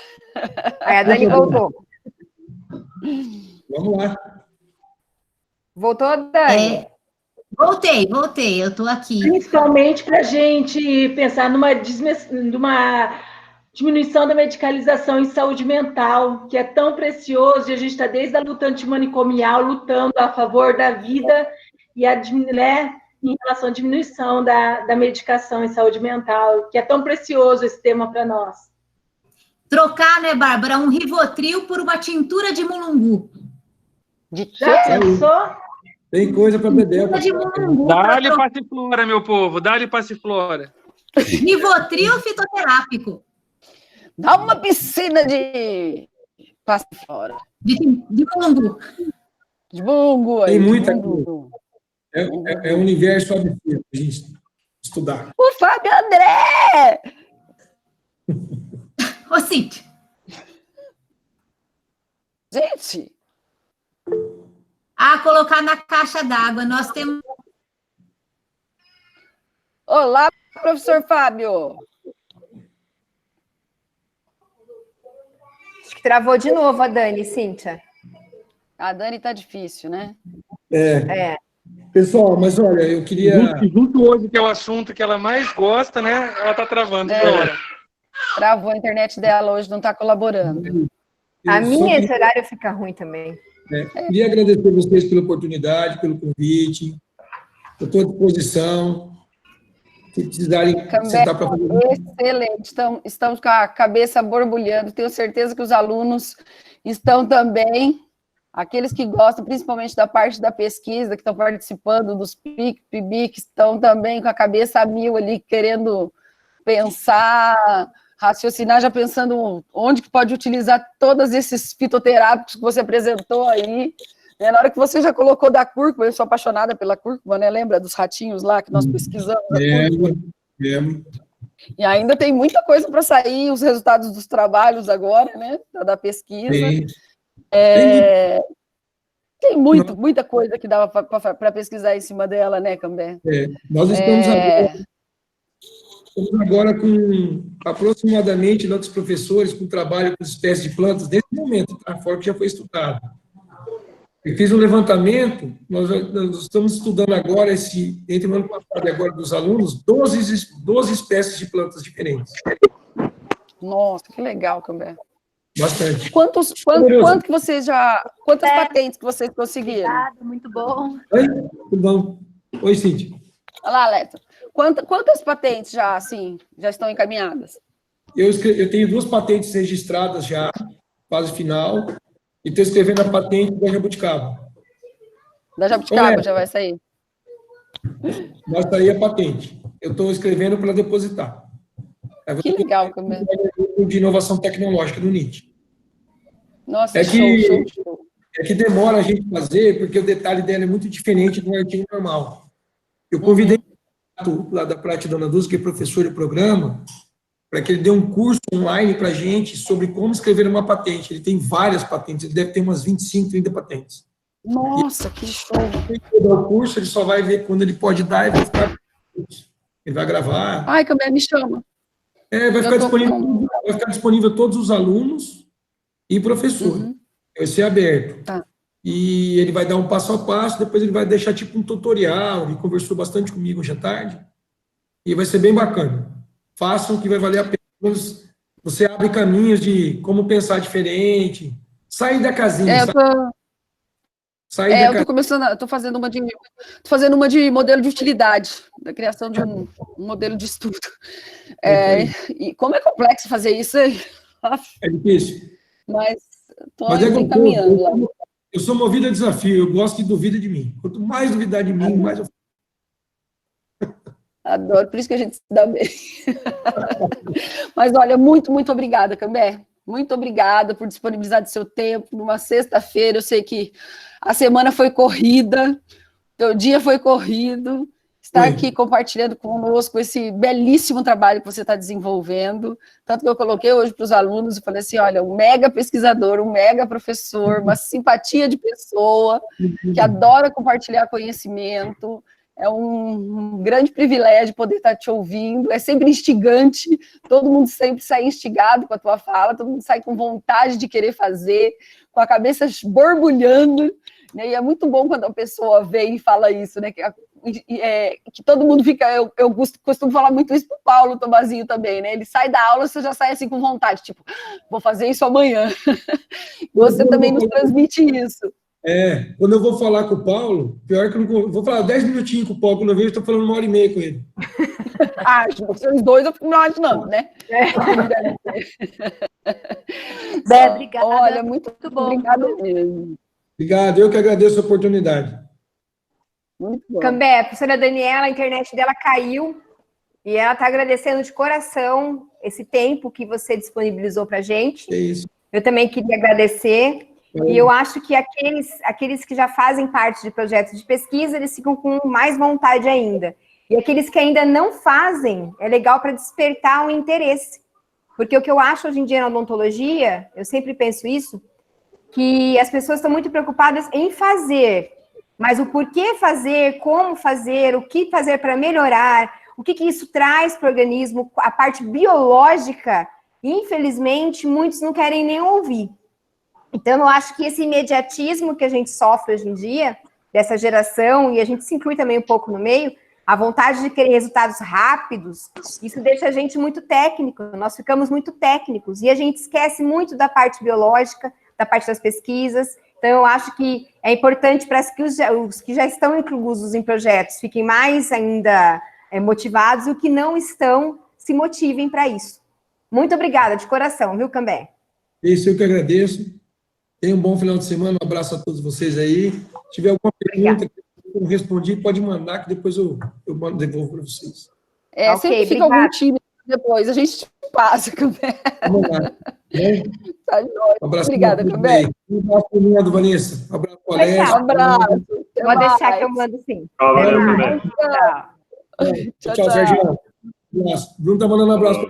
Aí a Dani voltou. Vamos lá. Voltou, Dani? Voltei, eu estou aqui. Principalmente para a gente pensar numa diminuição da medicalização em saúde mental, que é tão precioso, e a gente está desde a luta antimanicomial, lutando a favor da vida, e em relação à diminuição da medicação em saúde mental, que é tão precioso esse tema para nós. Trocar, né, Bárbara, um Rivotril por uma tintura de mulungu. Já pensou? Tem coisa para beber. Dá-lhe passiflora, meu povo, dá-lhe passiflora. Rivotril fitoterápico. Dá uma piscina de passiflora. De mulungu. De mulungu aí. Tem muita coisa. É um universo absurdo para a gente estudar. O Fábio André! Ô, Cíntia. Gente... colocar na caixa d'água. Nós temos... Olá, professor Fábio. Acho que travou de novo a Dani, Cíntia. A Dani tá difícil, né? Pessoal, mas olha, eu queria... Junto hoje, que é o assunto que ela mais gosta, né? Ela tá travando toda hora. Travou a internet dela hoje, não tá colaborando. A minha, esse horário fica ruim também. Queria agradecer a vocês pela oportunidade, pelo convite. Eu estou à disposição. Se precisarem sentar para fazer... Excelente. Estamos com a cabeça borbulhando. Tenho certeza que os alunos estão também. Aqueles que gostam, principalmente da parte da pesquisa, que estão participando dos PIC, PIBIC, estão também com a cabeça a mil ali, querendo pensar... raciocinar, já pensando onde que pode utilizar todos esses fitoterápicos que você apresentou aí. Na hora que você já colocou da cúrcuma, eu sou apaixonada pela cúrcuma, né? Lembra dos ratinhos lá que nós pesquisamos? Lembro. E ainda tem muita coisa para sair, os resultados dos trabalhos agora, né? Da pesquisa. Tem muita coisa que dava para pesquisar em cima dela, né, Cambé? Nós estamos agora com aproximadamente outros professores com trabalho com espécies de plantas nesse momento, tá? Fora que já foi estudado. Eu fiz um levantamento, nós estamos estudando agora, entre o ano passado e agora dos alunos, 12 espécies de plantas diferentes. Nossa, que legal, Cambé. Bastante. Quanto que vocês quantas patentes que vocês conseguiram? Obrigada, muito bom. Oi? Tudo bom? Oi, Cíntia. Olha lá, Leto. Quantas patentes já estão encaminhadas? Eu tenho 2 patentes registradas já, fase final, e estou escrevendo a patente da jabuticaba. Da jabuticaba já vai sair? Vai sair a patente. Eu estou escrevendo para depositar. Que legal, Cambé. De inovação tecnológica do NIT. Nossa, show. É que demora a gente fazer, porque o detalhe dela é muito diferente do artigo normal. Eu convidei lá da Prate Dona Dulce, que é professor de programa, para que ele dê um curso online para a gente sobre como escrever uma patente. Ele tem várias patentes, ele deve ter umas 25, 30 patentes. Nossa, que show! O curso, ele só vai ver quando ele pode dar e vai ficar... Ele vai gravar. Ai, Cambé, me chama. Vai ficar disponível a todos os alunos e professor. Vai ser aberto. Tá. E ele vai dar um passo a passo, depois ele vai deixar tipo um tutorial, ele conversou bastante comigo hoje à tarde, e vai ser bem bacana. Façam que vai valer a pena. Você abre caminhos de como pensar diferente, sair da casinha. Estou fazendo uma de modelo de utilidade, da criação de um modelo de estudo. E como é complexo fazer isso aí? É difícil. Mas estou encaminhando lá. Eu sou movido a desafio, eu gosto que duvida de mim. Quanto mais duvidar de mim, mais eu... Adoro, por isso que a gente se dá bem. Mas, olha, muito, muito obrigada, Cambé. Muito obrigada por disponibilizar do seu tempo numa sexta-feira. Eu sei que a semana foi corrida, o dia foi corrido. Estar aqui compartilhando conosco esse belíssimo trabalho que você está desenvolvendo. Tanto que eu coloquei hoje para os alunos, eu falei assim, olha, um mega pesquisador, um mega professor, uma simpatia de pessoa, que adora compartilhar conhecimento. É um grande privilégio poder estar te ouvindo, é sempre instigante, todo mundo sempre sai instigado com a tua fala, todo mundo sai com vontade de querer fazer, com a cabeça borbulhando, né? E é muito bom quando a pessoa vem e fala isso, né? Que todo mundo fica, eu costumo falar muito isso pro Paulo Tomazinho também, né? Ele sai da aula, você já sai assim com vontade, tipo, vou fazer isso amanhã. Você também nos transmite isso. Quando eu vou falar com o Paulo, pior que eu não vou falar 10 minutinhos com o Paulo, quando eu vejo, eu estou falando 1h30 com ele. Vocês dois eu fico imaginando, né? Obrigada. Olha, muito bom. Obrigada mesmo. Obrigado, eu que agradeço a oportunidade. Muito bom. Cambé, a professora Daniela, a internet dela caiu e ela está agradecendo de coração esse tempo que você disponibilizou para a gente. É isso. Eu também queria agradecer. E eu acho que aqueles que já fazem parte de projetos de pesquisa, eles ficam com mais vontade ainda. E aqueles que ainda não fazem, é legal para despertar um interesse. Porque o que eu acho hoje em dia na odontologia, eu sempre penso isso, que as pessoas estão muito preocupadas em fazer, mas o porquê fazer, como fazer, o que fazer para melhorar, o que isso traz para o organismo, a parte biológica, infelizmente, muitos não querem nem ouvir. Então, eu acho que esse imediatismo que a gente sofre hoje em dia, dessa geração, e a gente se inclui também um pouco no meio, a vontade de querer resultados rápidos, isso deixa a gente muito técnico, nós ficamos muito técnicos, e a gente esquece muito da parte biológica, da parte das pesquisas. Então, eu acho que é importante para que os que já estão inclusos em projetos fiquem mais ainda motivados, e os que não estão se motivem para isso. Muito obrigada, de coração, viu, Cambé? Isso, eu que agradeço. Tenha um bom final de semana, um abraço a todos vocês aí. Se tiver alguma pergunta que eu não respondi, pode mandar, que depois eu devolvo para vocês. Okay, sempre fica algum time depois, a gente passa, Cambé. Vamos lá. Tá jóia. Um abraço. Obrigada, Cambé. Um abraço para o Vanessa. Um abraço para o Alessio. Um abraço. Vou deixar que eu mando sim. Tchau, Sérgio. Um abraço. Bruno está mandando um abraço.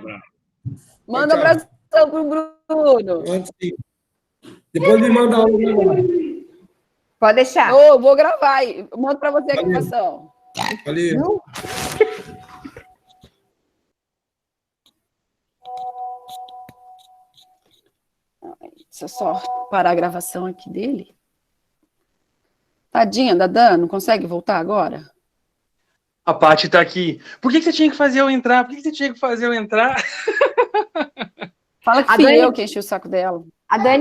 Manda um abraço para o Bruno. Depois me manda aula. Pode deixar. Eu vou gravar aí. Mando para você a gravação. Valeu. Deixa eu só parar a gravação aqui dele. Tadinha da Dan, não consegue voltar agora? A Paty tá aqui. Por que você tinha que fazer eu entrar? Por que você tinha que fazer eu entrar? Fala que A fui Dani- eu que enchi o saco dela. A Dani